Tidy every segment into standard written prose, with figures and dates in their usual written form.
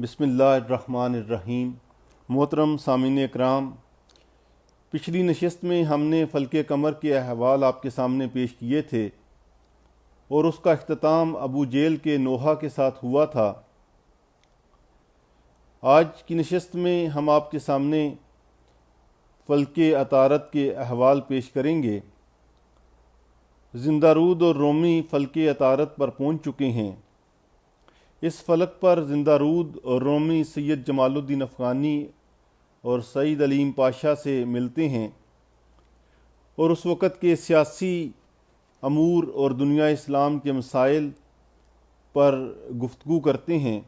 بسم اللہ الرحمن الرحیم۔ محترم سامعین اکرام، پچھلی نشست میں ہم نے فلک قمر کے احوال آپ کے سامنے پیش کیے تھے اور اس کا اختتام ابو جیل کے نوحہ کے ساتھ ہوا تھا۔ آج کی نشست میں ہم آپ کے سامنے فلک عطارد کے احوال پیش کریں گے۔ زندارود اور رومی فلک عطارد پر پہنچ چکے ہیں۔ اس فلک پر زندارود اور رومی سید جمال الدین افغانی اور سعید علیم پاشا سے ملتے ہیں اور اس وقت کے سیاسی امور اور دنیا اسلام کے مسائل پر گفتگو کرتے ہیں۔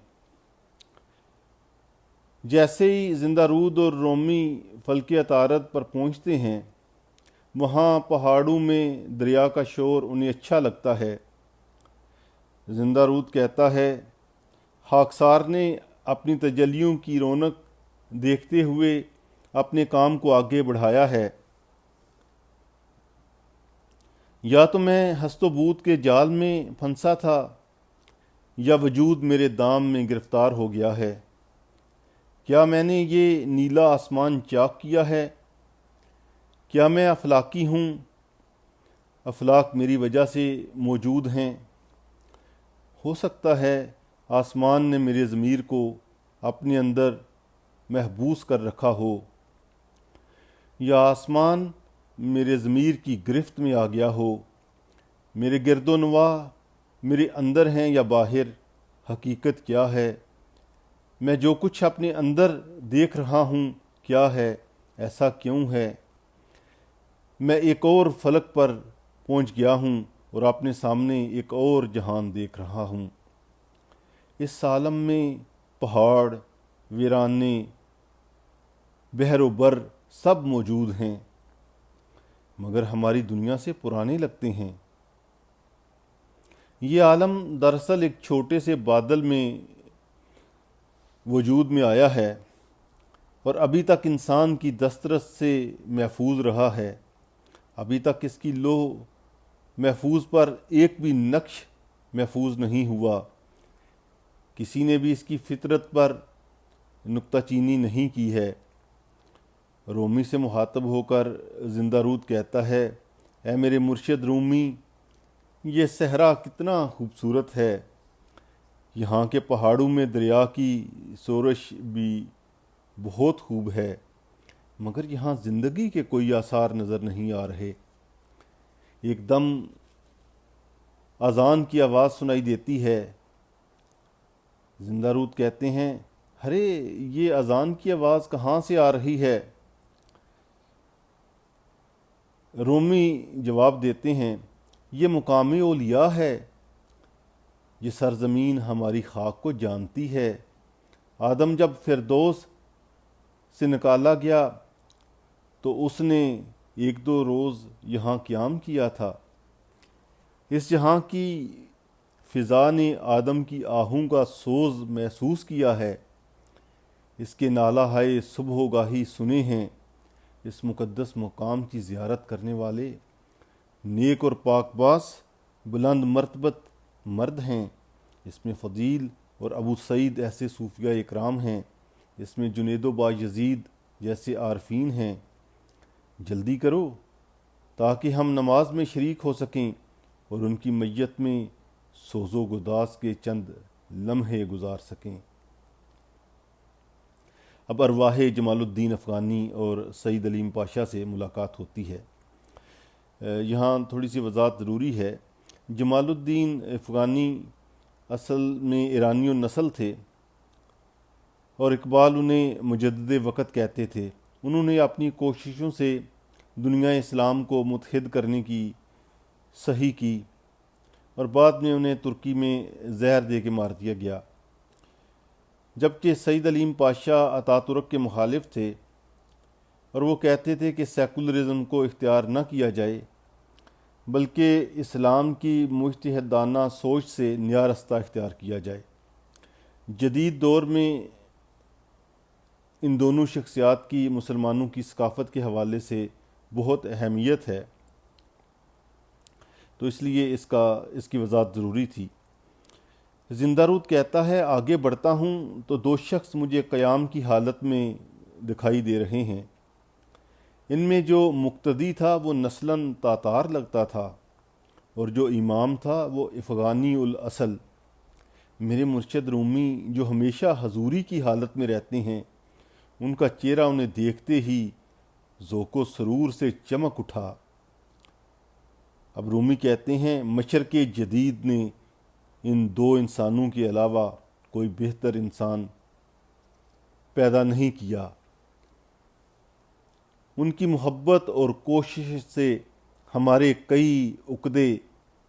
جیسے ہی زندارود اور رومی فلک عطارد پر پہنچتے ہیں، وہاں پہاڑوں میں دریا کا شور انہیں اچھا لگتا ہے۔ زندارود کہتا ہے، خاکسار نے اپنی تجلیوں کی رونق دیکھتے ہوئے اپنے کام کو آگے بڑھایا ہے۔ یا تو میں ہست و بود کے جال میں پھنسا تھا یا وجود میرے دام میں گرفتار ہو گیا ہے۔ کیا میں نے یہ نیلا آسمان چاک کیا ہے؟ کیا میں افلاکی ہوں؟ افلاک میری وجہ سے موجود ہیں۔ ہو سکتا ہے آسمان نے میرے ضمیر کو اپنے اندر محبوس کر رکھا ہو، یا آسمان میرے ضمیر کی گرفت میں آ گیا ہو۔ میرے گرد و نواح میرے اندر ہیں یا باہر، حقیقت کیا ہے؟ میں جو کچھ اپنے اندر دیکھ رہا ہوں کیا ہے؟ ایسا کیوں ہے؟ میں ایک اور فلک پر پہنچ گیا ہوں اور اپنے سامنے ایک اور جہان دیکھ رہا ہوں۔ اس عالم میں پہاڑ، ویرانے، بحر و بر سب موجود ہیں، مگر ہماری دنیا سے پرانے لگتے ہیں۔ یہ عالم دراصل ایک چھوٹے سے بادل میں وجود میں آیا ہے اور ابھی تک انسان کی دسترس سے محفوظ رہا ہے۔ ابھی تک اس کی لوح محفوظ پر ایک بھی نقش محفوظ نہیں ہوا۔ کسی نے بھی اس کی فطرت پر نکتہ چینی نہیں کی ہے۔ رومی سے مخاطب ہو کر زندارود کہتا ہے، اے میرے مرشد رومی، یہ صحرا کتنا خوبصورت ہے۔ یہاں کے پہاڑوں میں دریا کی سورش بھی بہت خوب ہے، مگر یہاں زندگی کے کوئی آثار نظر نہیں آ رہے۔ ایک دم اذان کی آواز سنائی دیتی ہے۔ زندارود کہتے ہیں، ارے یہ اذان کی آواز کہاں سے آ رہی ہے؟ رومی جواب دیتے ہیں، یہ مقام اولیاء ہے۔ یہ سرزمین ہماری خاک کو جانتی ہے۔ آدم جب فردوس سے نکالا گیا تو اس نے ایک دو روز یہاں قیام کیا تھا۔ اس جہاں کی فضا نے آدم کی آہوں کا سوز محسوس کیا ہے۔ اس کے نالہ ہائے صبح و گاہی سنے ہیں۔ اس مقدس مقام کی زیارت کرنے والے نیک اور پاک باز بلند مرتبت مرد ہیں۔ اس میں فضیل اور ابو سعید ایسے صوفیہ اکرام ہیں۔ اس میں جنید و بایزید جیسے عارفین ہیں۔ جلدی کرو تاکہ ہم نماز میں شریک ہو سکیں اور ان کی میت میں سوز و گداز کے چند لمحے گزار سکیں۔ اب ارواح جمال الدین افغانی اور سعید علیم پاشا سے ملاقات ہوتی ہے۔ یہاں تھوڑی سی وضاحت ضروری ہے۔ جمال الدین افغانی اصل میں ایرانی النسل تھے اور اقبال انہیں مجدد وقت کہتے تھے۔ انہوں نے اپنی کوششوں سے دنیا اسلام کو متحد کرنے کی صحیح کی اور بعد میں انہیں ترکی میں زہر دے کے مار دیا گیا۔ جبکہ سعید علیم پاشا اتاترک کے مخالف تھے اور وہ کہتے تھے کہ سیکولرزم کو اختیار نہ کیا جائے بلکہ اسلام کی مجتہدانہ سوچ سے نیا رستہ اختیار کیا جائے۔ جدید دور میں ان دونوں شخصیات کی مسلمانوں کی ثقافت کے حوالے سے بہت اہمیت ہے، تو اس لیے اس کی وضاحت ضروری تھی۔ زندہ رود کہتا ہے آگے بڑھتا ہوں تو دو شخص مجھے قیام کی حالت میں دکھائی دے رہے ہیں۔ ان میں جو مقتدی تھا وہ نسلاً تاتار لگتا تھا اور جو امام تھا وہ افغانی الاصل۔ میرے مرشد رومی جو ہمیشہ حضوری کی حالت میں رہتے ہیں، ان کا چہرہ انہیں دیکھتے ہی ذوق و سرور سے چمک اٹھا۔ اب رومی کہتے ہیں مشرق جدید نے ان دو انسانوں کے علاوہ کوئی بہتر انسان پیدا نہیں کیا۔ ان کی محبت اور کوشش سے ہمارے کئی عقدے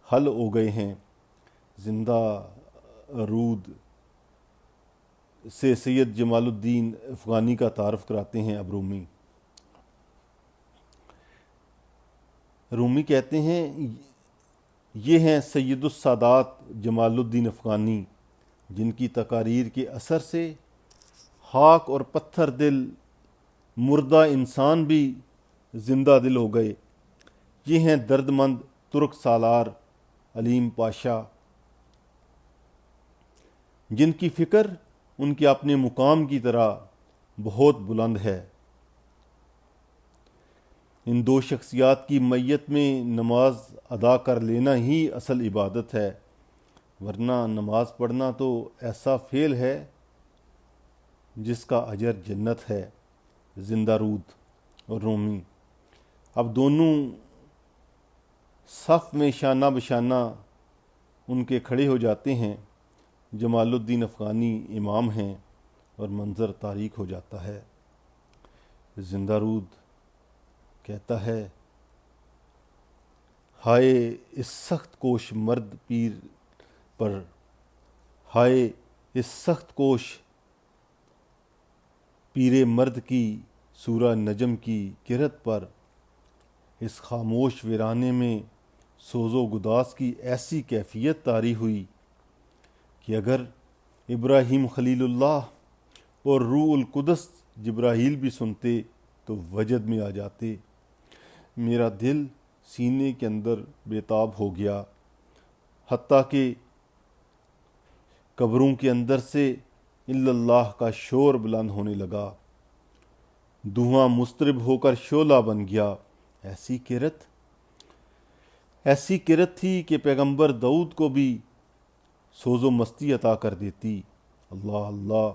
حل ہو گئے ہیں۔ زندہ رود سے سید جمال الدین افغانی کا تعارف کراتے ہیں اب رومی کہتے ہیں یہ ہیں سید السادات جمال الدین افغانی، جن کی تقاریر کے اثر سے خاک اور پتھر دل مردہ انسان بھی زندہ دل ہو گئے۔ یہ ہیں درد مند ترک سالار علیم پاشا، جن کی فکر ان کے اپنے مقام کی طرح بہت بلند ہے۔ ان دو شخصیات کی میت میں نماز ادا کر لینا ہی اصل عبادت ہے، ورنہ نماز پڑھنا تو ایسا فعل ہے جس کا اجر جنت ہے۔ زندہ رود اور رومی اب دونوں صف میں شانہ بشانہ ان کے کھڑے ہو جاتے ہیں۔ جمال الدین افغانی امام ہیں اور منظر تاریک ہو جاتا ہے۔ زندہ رود کہتا ہے ہائے اس سخت کوش مرد پیر پر، ہائے اس سخت کوش پیر مرد کی سورہ نجم کی کرت پر، اس خاموش ویرانے میں سوز و گداز کی ایسی کیفیت طاری ہوئی کہ اگر ابراہیم خلیل اللہ اور روح القدس جبرائیل بھی سنتے تو وجد میں آ جاتے۔ میرا دل سینے کے اندر بےتاب ہو گیا، حتیٰ کہ قبروں کے اندر سے الا اللہ کا شور بلند ہونے لگا، دھواں مضطرب ہو کر شعلہ بن گیا۔ ایسی کرت تھی کہ پیغمبر داؤد کو بھی سوز و مستی عطا کر دیتی۔ اللہ اللہ،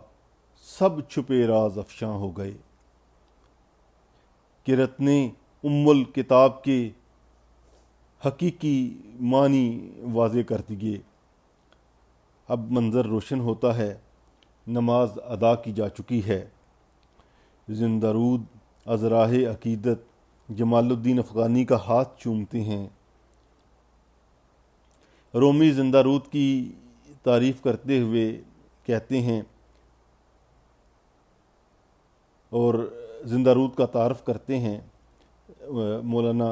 سب چھپے راز افشاں ہو گئے۔ کرت نے ام الکتاب کے حقیقی معنی واضح کر دیے۔ اب منظر روشن ہوتا ہے، نماز ادا کی جا چکی ہے۔ زندہ رود از راہ عقیدت جمال الدین افغانی کا ہاتھ چومتے ہیں۔ رومی زندہ رود کی تعریف کرتے ہوئے کہتے ہیں اور زندہ رود کا تعارف کرتے ہیں، مولانا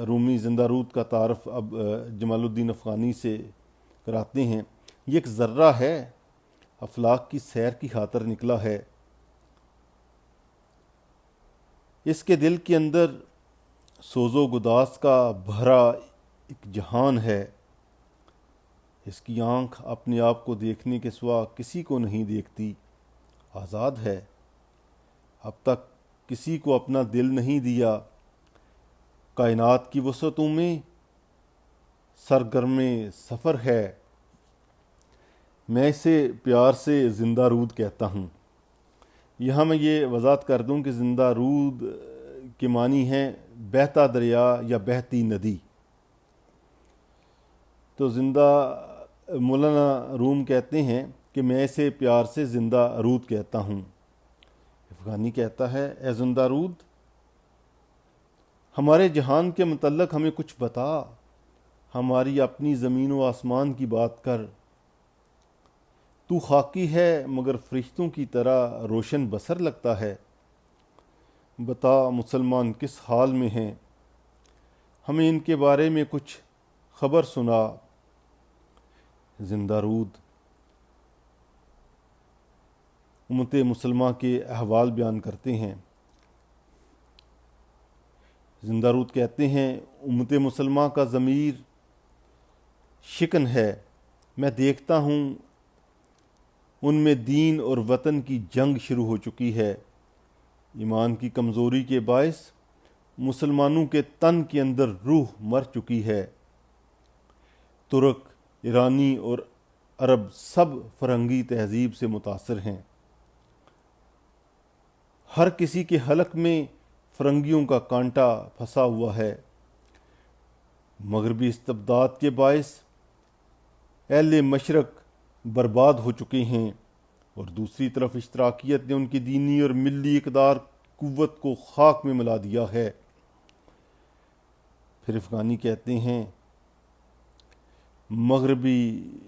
رومی زندہ رود کا تعارف اب جمال الدین افغانی سے کراتے ہیں۔ یہ ایک ذرہ ہے، افلاک کی سیر کی خاطر نکلا ہے۔ اس کے دل کے اندر سوز و گداز کا بھرا ایک جہان ہے۔ اس کی آنکھ اپنے آپ کو دیکھنے کے سوا کسی کو نہیں دیکھتی، آزاد ہے۔ اب تک کسی کو اپنا دل نہیں دیا، کائنات کی وسعتوں میں سرگرم سفر ہے۔ میں اسے پیار سے زندہ رود کہتا ہوں۔ یہاں میں یہ وضاحت کر دوں کہ زندہ رود کے معنی ہیں بہتا دریا یا بہتی ندی۔ تو زندہ مولانا روم کہتے ہیں کہ میں اسے پیار سے زندہ رود کہتا ہوں۔ افغانی کہتا ہے اے زندہ رود، ہمارے جہان کے متعلق ہمیں کچھ بتا، ہماری اپنی زمین و آسمان کی بات کر۔ تو خاکی ہے مگر فرشتوں کی طرح روشن بصر لگتا ہے۔ بتا مسلمان کس حال میں ہیں، ہمیں ان کے بارے میں کچھ خبر سنا۔ زندہ رود امت مسلمہ کے احوال بیان کرتے ہیں۔ زندہ رود کہتے ہیں امت مسلمہ کا ضمیر شکن ہے، میں دیکھتا ہوں ان میں دین اور وطن کی جنگ شروع ہو چکی ہے۔ ایمان کی کمزوری کے باعث مسلمانوں کے تن کے اندر روح مر چکی ہے۔ ترک، ایرانی اور عرب سب فرنگی تہذیب سے متاثر ہیں۔ ہر کسی کے حلق میں فرنگیوں کا کانٹا پھنسا ہوا ہے۔ مغربی استبداد کے باعث اہل مشرق برباد ہو چکے ہیں، اور دوسری طرف اشتراکیت نے ان کی دینی اور ملی اقدار قوت کو خاک میں ملا دیا ہے۔ پھر افغانی کہتے ہیں مغربی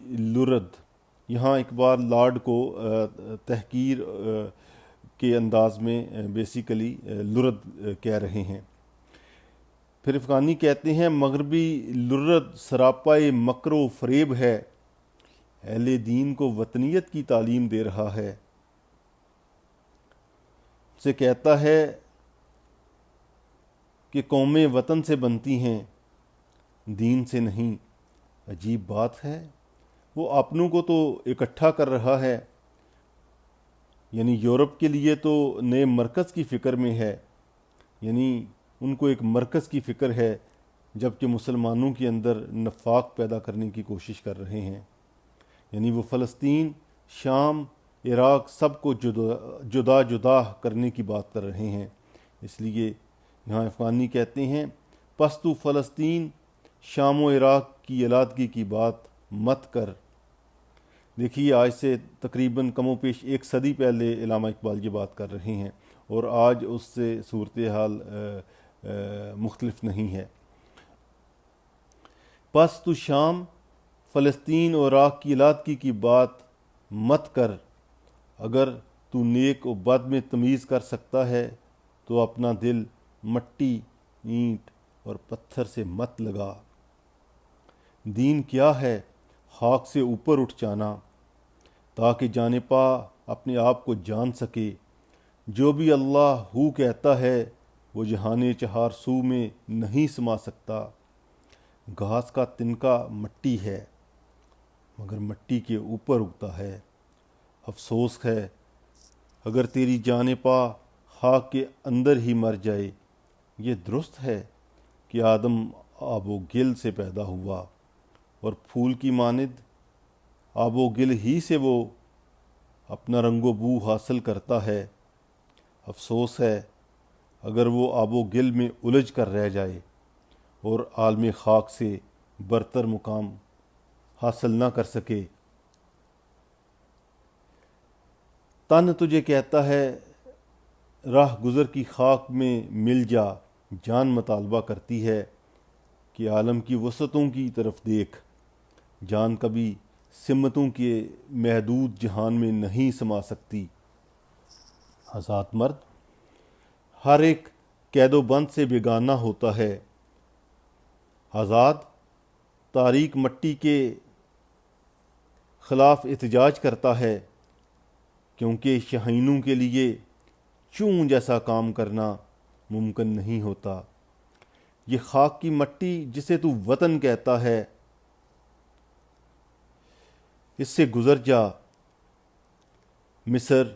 لرد، یہاں ایک بار لارڈ کو تحقیر کے انداز میں بیسیکلی لرد کہہ رہے ہیں۔ پھر افغانی کہتے ہیں مغربی لرد سراپائے مکر و فریب ہے، اہل دین کو وطنیت کی تعلیم دے رہا ہے۔ سے کہتا ہے کہ قومیں وطن سے بنتی ہیں، دین سے نہیں۔ عجیب بات ہے، وہ اپنوں کو تو اکٹھا کر رہا ہے، یعنی یورپ کے لیے تو نئے مرکز کی فکر میں ہے، یعنی ان کو ایک مرکز کی فکر ہے، جبکہ مسلمانوں کے اندر نفاق پیدا کرنے کی کوشش کر رہے ہیں۔ یعنی وہ فلسطین، شام، عراق سب کو جدا جدا کرنے کی بات کر رہے ہیں۔ اس لیے یہاں افغانی کہتے ہیں پس تو فلسطین، شام و عراق کی علیحدگی کی بات مت کر۔ دیکھیے آج سے تقریباً کم و بیش ایک صدی پہلے علامہ اقبال یہ بات کر رہے ہیں، اور آج اس سے صورتحال مختلف نہیں ہے۔ پس تو شام، فلسطین اور عراق کی علیحدگی کی بات مت کر، اگر تو نیک و بد میں تمیز کر سکتا ہے تو اپنا دل مٹی، اینٹ اور پتھر سے مت لگا۔ دین کیا ہے؟ خاک سے اوپر اٹھ جانا، تاکہ جانے پا اپنے آپ کو جان سکے۔ جو بھی اللہ ہو کہتا ہے وہ جہان چہار سو میں نہیں سما سکتا۔ گھاس کا تنکا مٹی ہے مگر مٹی کے اوپر اگتا ہے۔ افسوس ہے اگر تیری جان پا خاک کے اندر ہی مر جائے۔ یہ درست ہے کہ آدم آب و گل سے پیدا ہوا، اور پھول کی مانند آب و گل ہی سے وہ اپنا رنگ و بو حاصل کرتا ہے۔ افسوس ہے اگر وہ آب و گل میں الجھ کر رہ جائے اور عالم خاک سے برتر مقام حاصل نہ کر سکے۔ تن تجھے کہتا ہے راہ گزر کی خاک میں مل جا، جان مطالبہ کرتی ہے کہ عالم کی وسعتوں کی طرف دیکھ۔ جان کبھی سمتوں کے محدود جہان میں نہیں سما سکتی۔ آزاد مرد ہر ایک قید و بند سے بیگانہ ہوتا ہے۔ آزاد تاریک مٹی کے خلاف احتجاج کرتا ہے، کیونکہ شاہینوں کے لیے چون جیسا کام کرنا ممکن نہیں ہوتا۔ یہ خاک کی مٹی جسے تو وطن کہتا ہے، اس سے گزر جا۔ مصر،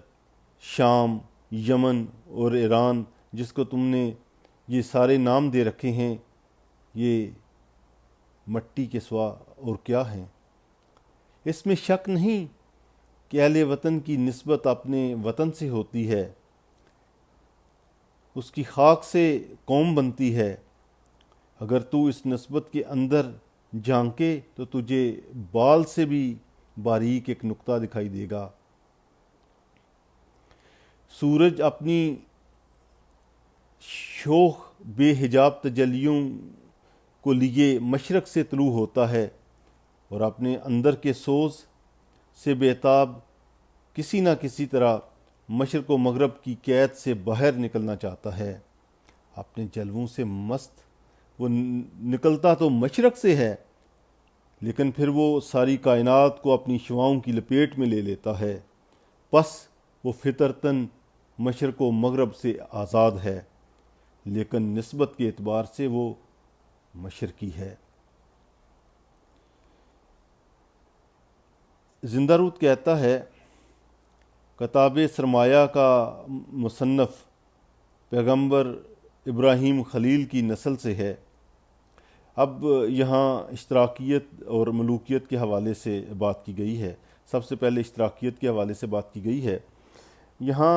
شام، یمن اور ایران جس کو تم نے یہ سارے نام دے رکھے ہیں، یہ مٹی کے سوا اور کیا ہیں؟ اس میں شک نہیں کہ اہل وطن کی نسبت اپنے وطن سے ہوتی ہے، اس کی خاک سے قوم بنتی ہے۔ اگر تو اس نسبت کے اندر جھانکے تو تجھے بال سے بھی باریک ایک نقطہ دکھائی دے گا۔ سورج اپنی شوخ بے حجاب تجلیوں کو لیے مشرق سے طلوع ہوتا ہے، اور اپنے اندر کے سوز سے بےتاب کسی نہ کسی طرح مشرق و مغرب کی قید سے باہر نکلنا چاہتا ہے۔ اپنے جلووں سے مست وہ نکلتا تو مشرق سے ہے، لیکن پھر وہ ساری کائنات کو اپنی شعاؤں کی لپیٹ میں لے لیتا ہے۔ پس وہ فطرتاً مشرق و مغرب سے آزاد ہے، لیکن نسبت کے اعتبار سے وہ مشرقی ہے۔ زندہ رود کہتا ہے کتاب سرمایہ کا مصنف پیغمبر ابراہیم خلیل کی نسل سے ہے۔ اب یہاں اشتراکیت اور ملوکیت کے حوالے سے بات کی گئی ہے۔ سب سے پہلے اشتراکیت کے حوالے سے بات کی گئی ہے۔ یہاں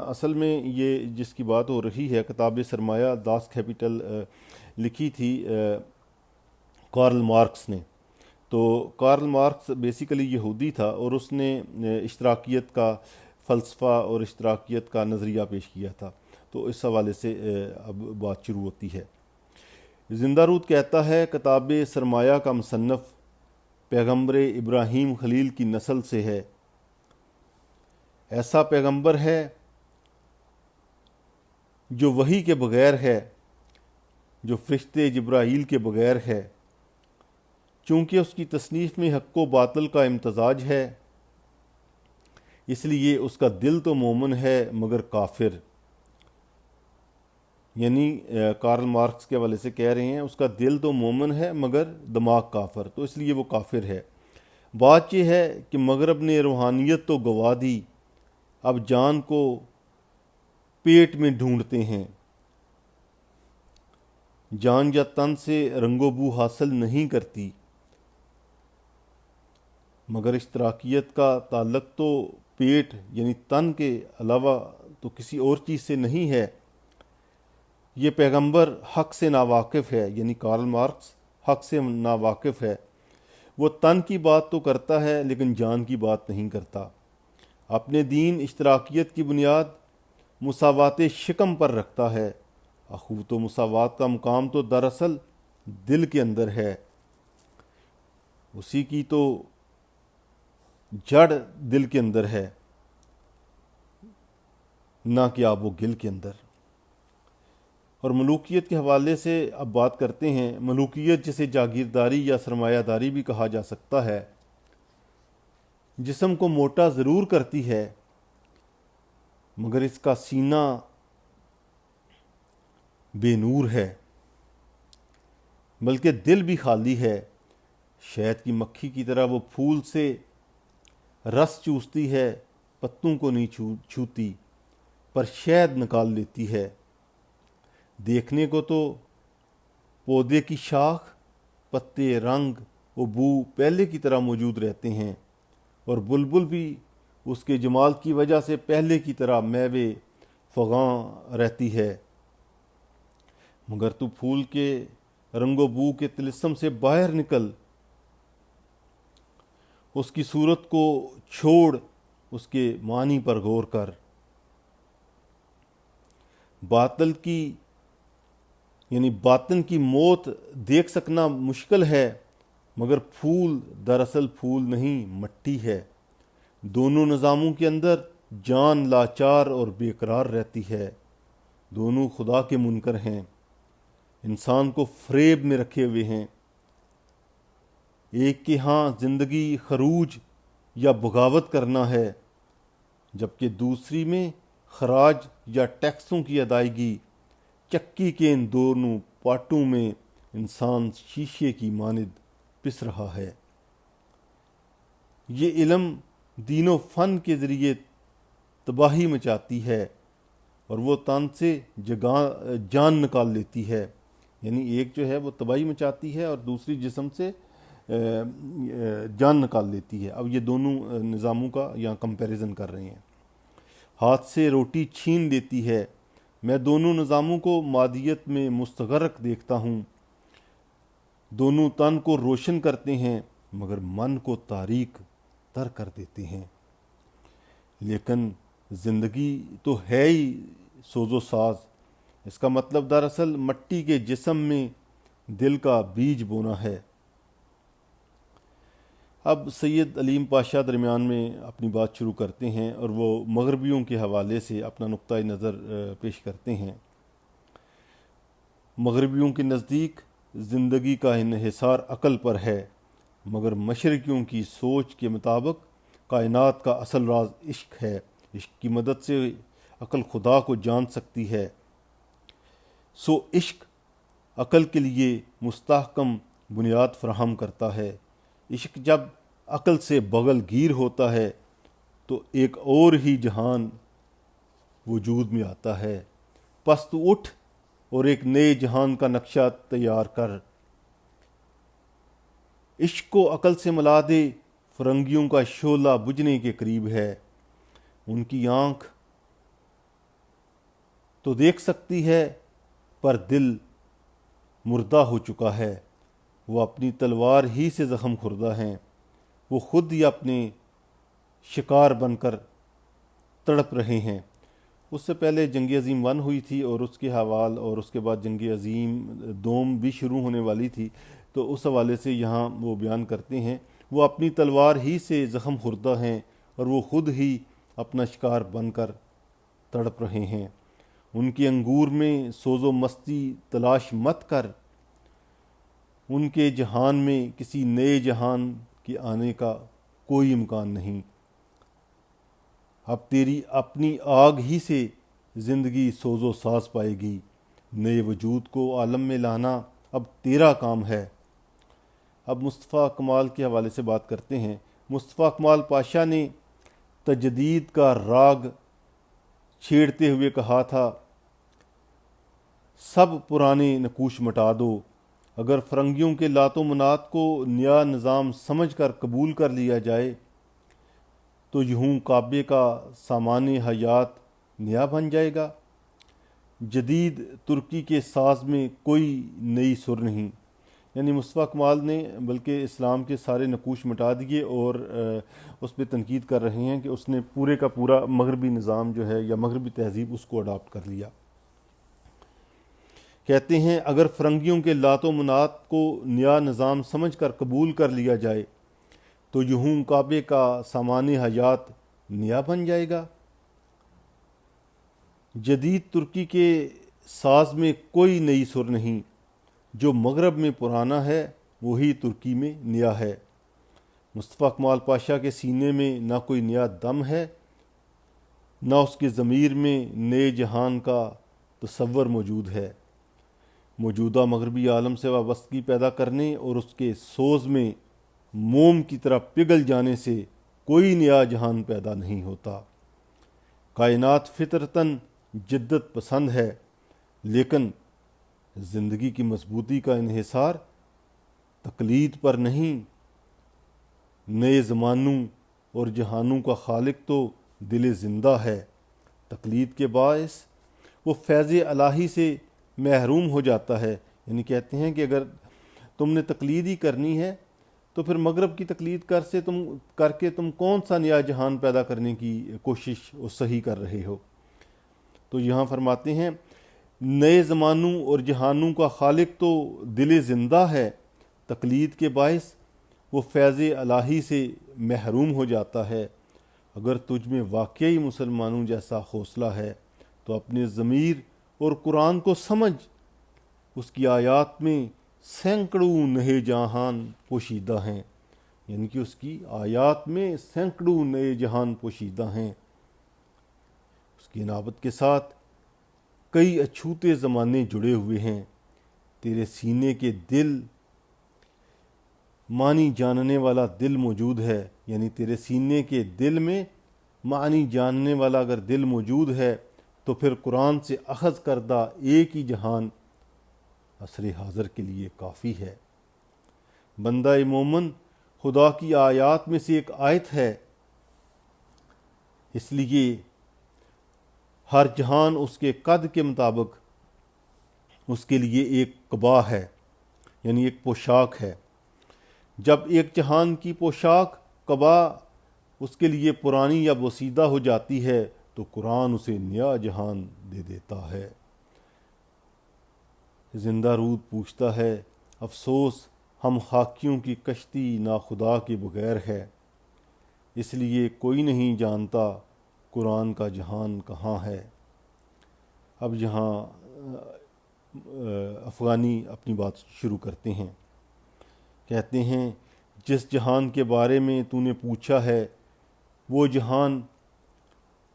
اصل میں یہ جس کی بات ہو رہی ہے، کتاب سرمایہ داس کیپٹل لکھی تھی کارل مارکس نے۔ تو کارل مارکس بیسیکلی یہودی تھا اور اس نے اشتراکیت کا فلسفہ اور اشتراکیت کا نظریہ پیش کیا تھا۔ تو اس حوالے سے اب بات شروع ہوتی ہے۔ زندہ رود کہتا ہے کتاب سرمایہ کا مصنف پیغمبر ابراہیم خلیل کی نسل سے ہے۔ ایسا پیغمبر ہے جو وحی کے بغیر ہے، جو فرشتے جبرائیل کے بغیر ہے، چونکہ اس کی تصنیف میں حق و باطل کا امتزاج ہے، اس لیے اس کا دل تو مومن ہے مگر کافر۔ یعنی کارل مارکس کے حوالے سے کہہ رہے ہیں اس کا دل تو مومن ہے مگر دماغ کافر، تو اس لیے وہ کافر ہے۔ بات یہ ہے کہ مغرب نے روحانیت تو گوا دی، اب جان کو پیٹ میں ڈھونڈتے ہیں۔ جان یا تن سے رنگ و بو حاصل نہیں کرتی، مگر اشتراکیت کا تعلق تو پیٹ یعنی تن کے علاوہ تو کسی اور چیز سے نہیں ہے۔ یہ پیغمبر حق سے ناواقف ہے، یعنی کارل مارکس حق سے ناواقف ہے۔ وہ تن کی بات تو کرتا ہے لیکن جان کی بات نہیں کرتا۔ اپنے دین اشتراکیت کی بنیاد مساوات شکم پر رکھتا ہے، اخوت و مساوات کا مقام تو دراصل دل کے اندر ہے، اسی کی تو جڑ دل کے اندر ہے، نہ کہ آب و گل کے اندر۔ اور ملوکیت کے حوالے سے اب بات کرتے ہیں۔ ملوکیت جسے جاگیرداری یا سرمایہ داری بھی کہا جا سکتا ہے، جسم کو موٹا ضرور کرتی ہے مگر اس کا سینہ بے نور ہے، بلکہ دل بھی خالی ہے۔ شہد کی مکھی کی طرح وہ پھول سے رس چوستی ہے، پتوں کو نہیں چھوتی، پر شہد نکال لیتی ہے۔ دیکھنے کو تو پودے کی شاخ، پتے، رنگ و بو پہلے کی طرح موجود رہتے ہیں، اور بلبل بھی اس کے جمال کی وجہ سے پہلے کی طرح میوے فغاں رہتی ہے، مگر تو پھول کے رنگ و بو کے طلسم سے باہر نکل، اس کی صورت کو چھوڑ، اس کے معنی پر غور کر۔ باطل کی یعنی باطن کی موت دیکھ سکنا مشکل ہے، مگر پھول دراصل پھول نہیں مٹی ہے۔ دونوں نظاموں کے اندر جان لاچار اور بے قرار رہتی ہے، دونوں خدا کے منکر ہیں، انسان کو فریب میں رکھے ہوئے ہیں۔ ایک کے ہاں زندگی خروج یا بغاوت کرنا ہے، جبکہ دوسری میں خراج یا ٹیکسوں کی ادائیگی۔ چکی کے ان دونوں پارٹوں میں انسان شیشے کی مانند پس رہا ہے۔ یہ علم دین و فن کے ذریعے تباہی مچاتی ہے اور وہ تن سے جان نکال لیتی ہے، یعنی ایک جو ہے وہ تباہی مچاتی ہے اور دوسری جسم سے جان نکال لیتی ہے۔ اب یہ دونوں نظاموں کا یہاں کمپیریزن کر رہے ہیں۔ ہاتھ سے روٹی چھین لیتی ہے، میں دونوں نظاموں کو مادیت میں مستغرق دیکھتا ہوں۔ دونوں تن کو روشن کرتے ہیں مگر من کو تاریک تر کر دیتے ہیں۔ لیکن زندگی تو ہے ہی سوز و ساز، اس کا مطلب دراصل مٹی کے جسم میں دل کا بیج بونا ہے۔ اب سید علیم پاشا درمیان میں اپنی بات شروع کرتے ہیں اور وہ مغربیوں کے حوالے سے اپنا نقطۂ نظر پیش کرتے ہیں۔ مغربیوں کے نزدیک زندگی کا انحصار عقل پر ہے، مگر مشرقیوں کی سوچ کے مطابق کائنات کا اصل راز عشق ہے۔ عشق کی مدد سے عقل خدا کو جان سکتی ہے۔ سو عشق عقل کے لیے مستحکم بنیاد فراہم کرتا ہے۔ عشق جب عقل سے بغل گیر ہوتا ہے تو ایک اور ہی جہان وجود میں آتا ہے۔ پس تو اٹھ اور ایک نئے جہان کا نقشہ تیار کر۔ عشق کو عقل سے ملا دے، فرنگیوں کا شعلہ بجھنے کے قریب ہے۔ ان کی آنکھ تو دیکھ سکتی ہے پر دل مردہ ہو چکا ہے۔ وہ اپنی تلوار ہی سے زخم خوردہ ہیں، وہ خود ہی اپنے شکار بن کر تڑپ رہے ہیں۔ اس سے پہلے جنگ عظیم 1 ہوئی تھی اور اس کے حوال، اور اس کے بعد جنگ عظیم 2 بھی شروع ہونے والی تھی، تو اس حوالے سے یہاں وہ بیان کرتے ہیں وہ اپنی تلوار ہی سے زخم خوردہ ہیں اور وہ خود ہی اپنا شکار بن کر تڑپ رہے ہیں۔ ان کے انگور میں سوز و مستی تلاش مت کر، ان کے جہان میں کسی نئے جہان کے آنے کا کوئی امکان نہیں۔ اب تیری اپنی آگ ہی سے زندگی سوز و ساز پائے گی۔ نئے وجود کو عالم میں لانا اب تیرا کام ہے۔ اب مصطفیٰ کمال کے حوالے سے بات کرتے ہیں۔ مصطفیٰ کمال پاشا نے تجدید کا راگ چھیڑتے ہوئے کہا تھا، سب پرانے نقوش مٹا دو۔ اگر فرنگیوں کے لات و منات کو نیا نظام سمجھ کر قبول کر لیا جائے تو یوں کعبے کا سامان حیات نیا بن جائے گا۔ جدید ترکی کے ساز میں کوئی نئی سر نہیں، یعنی مصطفیٰ کمال نے بلکہ اسلام کے سارے نقوش مٹا دیے اور اس پہ تنقید کر رہے ہیں کہ اس نے پورے کا پورا مغربی نظام جو ہے یا مغربی تہذیب اس کو اڈاپٹ کر لیا۔ کہتے ہیں اگر فرنگیوں کے لات و منات کو نیا نظام سمجھ کر قبول کر لیا جائے تو یوں کعبے کا سامان حیات نیا بن جائے گا۔ جدید ترکی کے ساز میں کوئی نئی سر نہیں، جو مغرب میں پرانا ہے وہی ترکی میں نیا ہے۔ مصطفیٰ کمال پاشا کے سینے میں نہ کوئی نیا دم ہے، نہ اس کے ضمیر میں نئے جہان کا تصور موجود ہے۔ موجودہ مغربی عالم سے وابستگی پیدا کرنے اور اس کے سوز میں موم کی طرح پگھل جانے سے کوئی نیا جہان پیدا نہیں ہوتا۔ کائنات فطرتاً جدت پسند ہے، لیکن زندگی کی مضبوطی کا انحصار تقلید پر نہیں۔ نئے زمانوں اور جہانوں کا خالق تو دل زندہ ہے۔ تقلید کے باعث وہ فیض الہی سے محروم ہو جاتا ہے۔ یعنی کہتے ہیں کہ اگر تم نے تقلید ہی کرنی ہے تو پھر مغرب کی تقلید کر کے تم کون سا نیا جہان پیدا کرنے کی کوشش صحیح کر رہے ہو۔ تو یہاں فرماتے ہیں نئے زمانوں اور جہانوں کا خالق تو دل زندہ ہے، تقلید کے باعث وہ فیض الہی سے محروم ہو جاتا ہے۔ اگر تجھ میں واقعی مسلمانوں جیسا حوصلہ ہے تو اپنے ضمیر اور قرآن کو سمجھ، اس کی آیات میں سینکڑوں نئے جہان پوشیدہ ہیں، یعنی کہ اس کی آیات میں سینکڑوں نئے جہان پوشیدہ ہیں۔ اس کی عنابت کے ساتھ کئی اچھوتے زمانے جڑے ہوئے ہیں۔ تیرے سینے کے دل معنی جاننے والا دل موجود ہے، یعنی تیرے سینے کے دل میں معنی جاننے والا اگر دل موجود ہے تو پھر قرآن سے اخذ کردہ ایک ہی جہان عصر حاضر کے لیے کافی ہے۔ بندہ مومن خدا کی آیات میں سے ایک آیت ہے، اس لیے ہر جہان اس کے قد کے مطابق اس کے لیے ایک قبا ہے، یعنی ایک پوشاک ہے۔ جب ایک جہان کی پوشاک قبا اس کے لیے پرانی یا بوسیدہ ہو جاتی ہے تو قرآن اسے نیا جہان دے دیتا ہے۔ زندہ رود پوچھتا ہے افسوس ہم خاکیوں کی کشتی ناخدا کے بغیر ہے، اس لیے کوئی نہیں جانتا قرآن کا جہان کہاں ہے۔ اب یہاں افغانی اپنی بات شروع کرتے ہیں، کہتے ہیں جس جہان کے بارے میں تو نے پوچھا ہے وہ جہان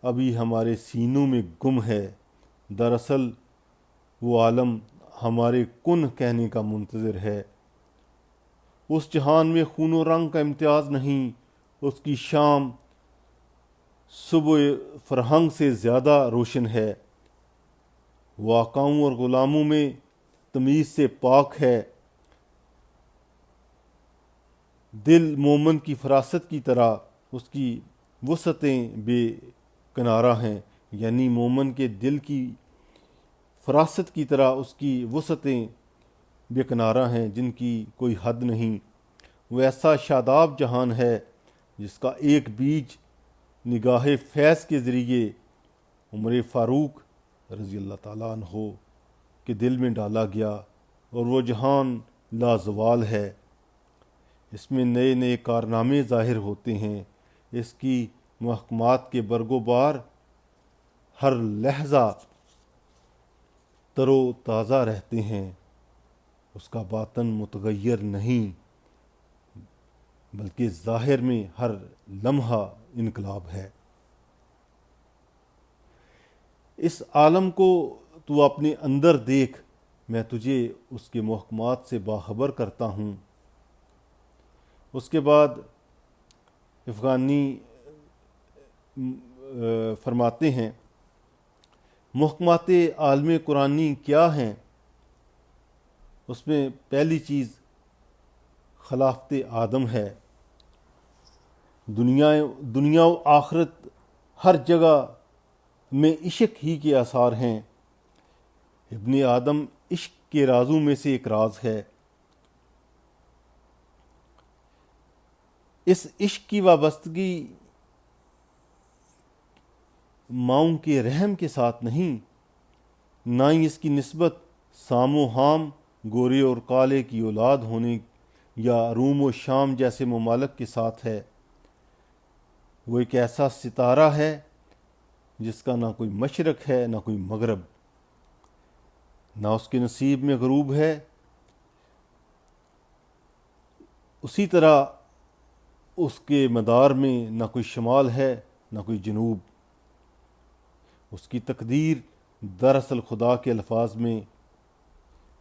ابھی ہمارے سینوں میں گم ہے، دراصل وہ عالم ہمارے کن کہنے کا منتظر ہے، اس جہان میں خون و رنگ کا امتیاز نہیں، اس کی شام صبح فرہنگ سے زیادہ روشن ہے، وہ آقاؤں اور غلاموں میں تمیز سے پاک ہے، دل مومن کی فراست کی طرح اس کی وسعتیں بے کنارہ ہیں، یعنی مومن کے دل کی فراست کی طرح اس کی وسعتیں بے کنارہ ہیں جن کی کوئی حد نہیں۔ وہ ایسا شاداب جہان ہے جس کا ایک بیج نگاہ فیض کے ذریعے عمر فاروق رضی اللہ تعالیٰ عنہ کے دل میں ڈالا گیا، اور وہ جہان لازوال ہے۔ اس میں نئے نئے کارنامے ظاہر ہوتے ہیں، اس کی محکمات کے برگ و بار ہر لحظہ تر و تازہ رہتے ہیں، اس کا باطن متغیر نہیں بلکہ ظاہر میں ہر لمحہ انقلاب ہے۔ اس عالم کو تو اپنے اندر دیکھ، میں تجھے اس کے محکمات سے باخبر کرتا ہوں۔ اس کے بعد افغانی فرماتے ہیں محکمات عالم قرآنی کیا ہیں؟ اس میں پہلی چیز خلافت آدم ہے۔ دنیا و آخرت ہر جگہ میں عشق ہی کے آثار ہیں۔ ابن آدم عشق کے رازوں میں سے ایک راز ہے۔ اس عشق کی وابستگی ماؤں کے رحم کے ساتھ نہیں، نہ ہی اس کی نسبت سام و حام، گورے اور کالے کی اولاد ہونے یا روم و شام جیسے ممالک کے ساتھ ہے۔ وہ ایک ایسا ستارہ ہے جس کا نہ کوئی مشرق ہے نہ کوئی مغرب، نہ اس کے نصیب میں غروب ہے، اسی طرح اس کے مدار میں نہ کوئی شمال ہے نہ کوئی جنوب۔ اس کی تقدیر دراصل خدا کے الفاظ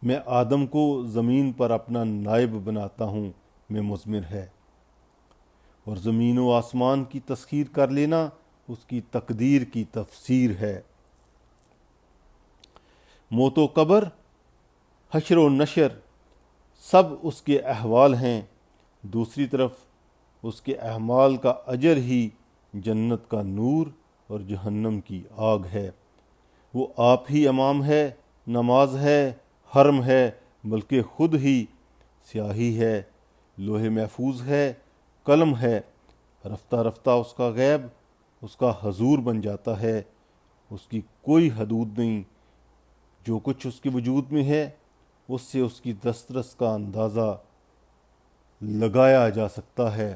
میں آدم کو زمین پر اپنا نائب بناتا ہوں میں مضمر ہے، اور زمین و آسمان کی تسخیر کر لینا اس کی تقدیر کی تفسیر ہے۔ موت و قبر، حشر و نشر سب اس کے احوال ہیں، دوسری طرف اس کے اعمال کا اجر ہی جنت کا نور اور جہنم کی آگ ہے۔ وہ آپ ہی امام ہے، نماز ہے، حرم ہے، بلکہ خود ہی سیاہی ہے، لوح محفوظ ہے، قلم ہے، رفتہ رفتہ اس کا غیب اس کا حضور بن جاتا ہے، اس کی کوئی حدود نہیں، جو کچھ اس کے وجود میں ہے اس سے اس کی دسترس کا اندازہ لگایا جا سکتا ہے۔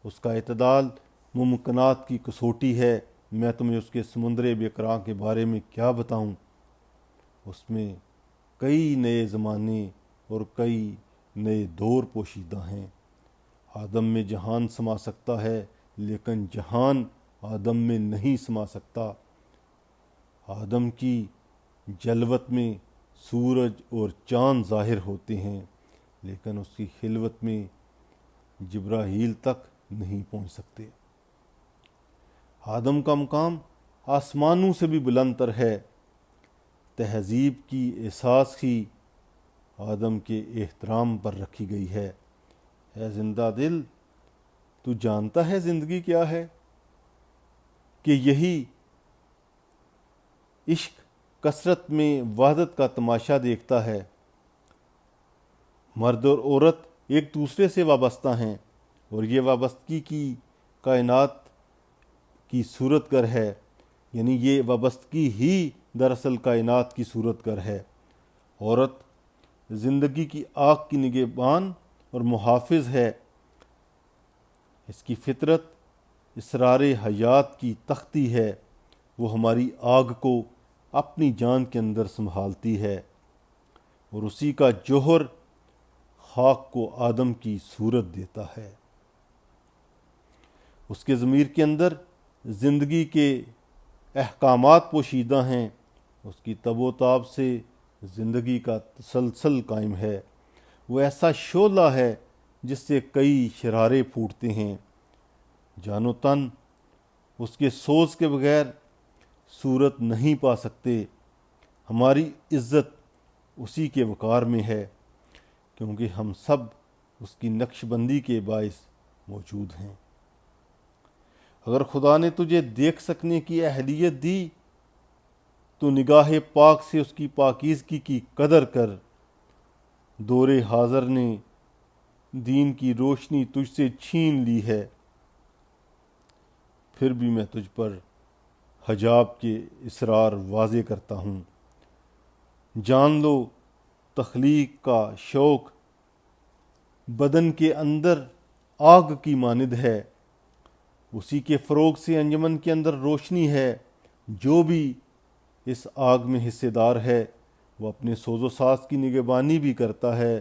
اس کا اعتدال ممکنات کی کسوٹی ہے۔ میں تمہیں اس کے سمندر بے کراں کے بارے میں کیا بتاؤں؟ اس میں کئی نئے زمانے اور کئی نئے دور پوشیدہ ہیں۔ آدم میں جہان سما سکتا ہے لیکن جہان آدم میں نہیں سما سکتا۔ آدم کی جلوت میں سورج اور چاند ظاہر ہوتے ہیں لیکن اس کی خلوت میں جبرائیل تک نہیں پہنچ سکتے۔ آدم کا مقام آسمانوں سے بھی بلند تر ہے۔ تہذیب کی اساس ہی آدم کے احترام پر رکھی گئی ہے۔ اے زندہ دل، تو جانتا ہے زندگی کیا ہے؟ کہ یہی عشق کثرت میں وحدت کا تماشا دیکھتا ہے۔ مرد اور عورت ایک دوسرے سے وابستہ ہیں اور یہ وابستگی کی کائنات کی صورت گر ہے، یعنی یہ وابستگی ہی دراصل کائنات کی صورت گر ہے۔ عورت زندگی کی آگ کی نگہبان اور محافظ ہے۔ اس کی فطرت اسرار حیات کی تختی ہے، وہ ہماری آگ کو اپنی جان کے اندر سنبھالتی ہے، اور اسی کا جوہر خاک کو آدم کی صورت دیتا ہے۔ اس کے ضمیر کے اندر زندگی کے احکامات پوشیدہ ہیں، اس کی تب و تاب سے زندگی کا تسلسل قائم ہے۔ وہ ایسا شعلہ ہے جس سے کئی شرارے پھوٹتے ہیں۔ جان و تن اس کے سوز کے بغیر صورت نہیں پا سکتے۔ ہماری عزت اسی کے وقار میں ہے، کیونکہ ہم سب اس کی نقش بندی کے باعث موجود ہیں۔ اگر خدا نے تجھے دیکھ سکنے کی اہلیت دی تو نگاہ پاک سے اس کی پاکیزگی کی قدر کر۔ دور حاضر نے دین کی روشنی تجھ سے چھین لی ہے، پھر بھی میں تجھ پر حجاب کے اسرار واضح کرتا ہوں۔ جان لو تخلیق کا شوق بدن کے اندر آگ کی مانند ہے، اسی کے فروغ سے انجمن کے اندر روشنی ہے۔ جو بھی اس آگ میں حصے دار ہے وہ اپنے سوز و ساز کی نگہبانی بھی کرتا ہے۔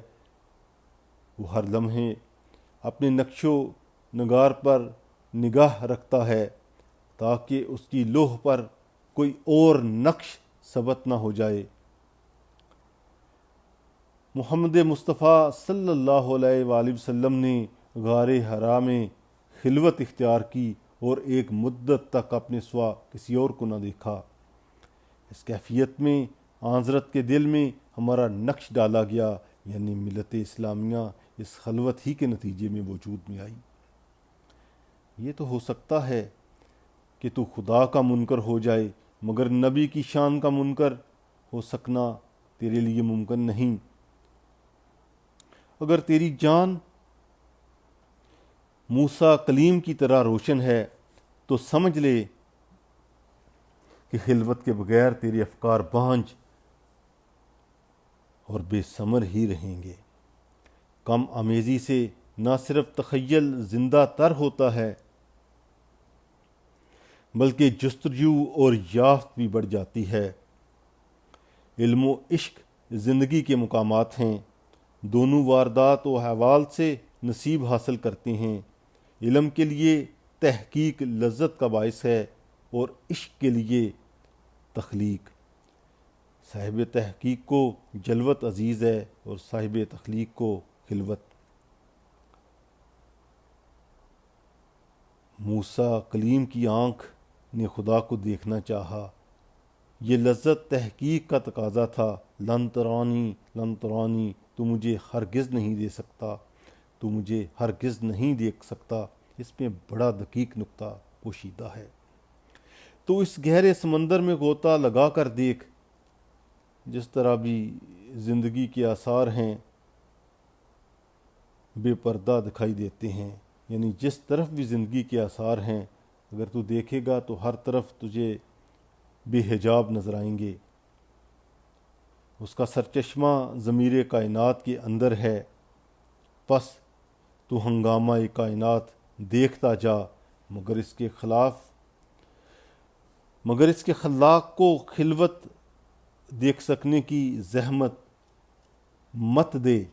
وہ ہر لمحے اپنے نقش و نگار پر نگاہ رکھتا ہے تاکہ اس کی لوح پر کوئی اور نقش ثبت نہ ہو جائے۔ محمد مصطفیٰ صلی اللہ علیہ وآلہ وسلم نے غار حرا میں خلوت اختیار کی اور ایک مدت تک اپنے سوا کسی اور کو نہ دیکھا۔ اس کیفیت میں حضرت کے دل میں ہمارا نقش ڈالا گیا، یعنی ملت اسلامیہ اس خلوت ہی کے نتیجے میں وجود میں آئی۔ یہ تو ہو سکتا ہے کہ تو خدا کا منکر ہو جائے، مگر نبی کی شان کا منکر ہو سکنا تیرے لیے ممکن نہیں۔ اگر تیری جان موسیٰ کلیم کی طرح روشن ہے تو سمجھ لے کہ خلوت کے بغیر تیرے افکار بانجھ اور بے ثمر ہی رہیں گے۔ کم آمیزی سے نہ صرف تخیل زندہ تر ہوتا ہے بلکہ جستجو اور یافت بھی بڑھ جاتی ہے۔ علم و عشق زندگی کے مقامات ہیں، دونوں واردات و احوال سے نصیب حاصل کرتے ہیں۔ علم کے لیے تحقیق لذت کا باعث ہے اور عشق کے لیے تخلیق۔ صاحب تحقیق کو جلوت عزیز ہے اور صاحب تخلیق کو خلوت۔ موسیٰ کلیم کی آنکھ نے خدا کو دیکھنا چاہا، یہ لذت تحقیق کا تقاضا تھا۔ لن ترانی لن ترانی، تو مجھے ہرگز نہیں دے سکتا، تو مجھے ہرگز نہیں دیکھ سکتا۔ اس میں بڑا دقیق نقطہ پوشیدہ ہے۔ تو اس گہرے سمندر میں غوطہ لگا کر دیکھ، جس طرح بھی زندگی کے آثار ہیں بے پردہ دکھائی دیتے ہیں، یعنی جس طرف بھی زندگی کے آثار ہیں اگر تو دیکھے گا تو ہر طرف تجھے بے حجاب نظر آئیں گے۔ اس کا سرچشمہ ضمیر کائنات کے اندر ہے، پس تو ہنگامہ کائنات دیکھتا جا، مگر اس کے خلاق کو خلوت دیکھ سکنے کی زحمت مت دے۔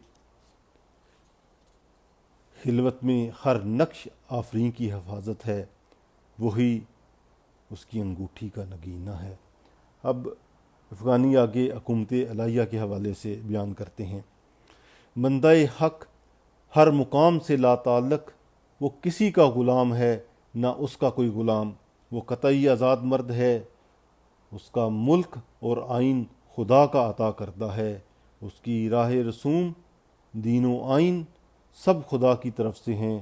خلوت میں ہر نقش آفرین کی حفاظت ہے، وہی اس کی انگوٹھی کا نگینہ ہے۔ اب افغانی آگے حکومت الہیہ کے حوالے سے بیان کرتے ہیں۔ بندہ حق ہر مقام سے لا تعلق، وہ کسی کا غلام ہے نہ اس کا کوئی غلام، وہ قطعی آزاد مرد ہے، اس کا ملک اور آئین خدا کا عطا کردہ ہے، اس کی راہ رسوم دین و آئین سب خدا کی طرف سے ہیں۔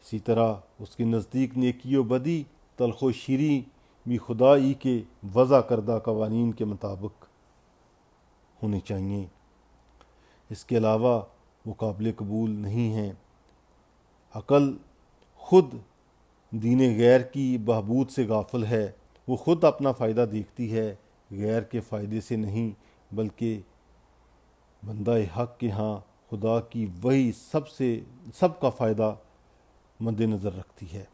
اسی طرح اس کے نزدیک نیکی و بدی، تلخ و شیریں بھی خدائی کے وضع کردہ قوانین کے مطابق ہونے چاہیے، اس کے علاوہ وہ قابل قبول نہیں ہیں۔ عقل خود دین غیر کی بہبود سے غافل ہے، وہ خود اپنا فائدہ دیکھتی ہے، غیر کے فائدے سے نہیں، بلکہ بندہ حق کے ہاں خدا کی وہی سب کا فائدہ مد نظر رکھتی ہے۔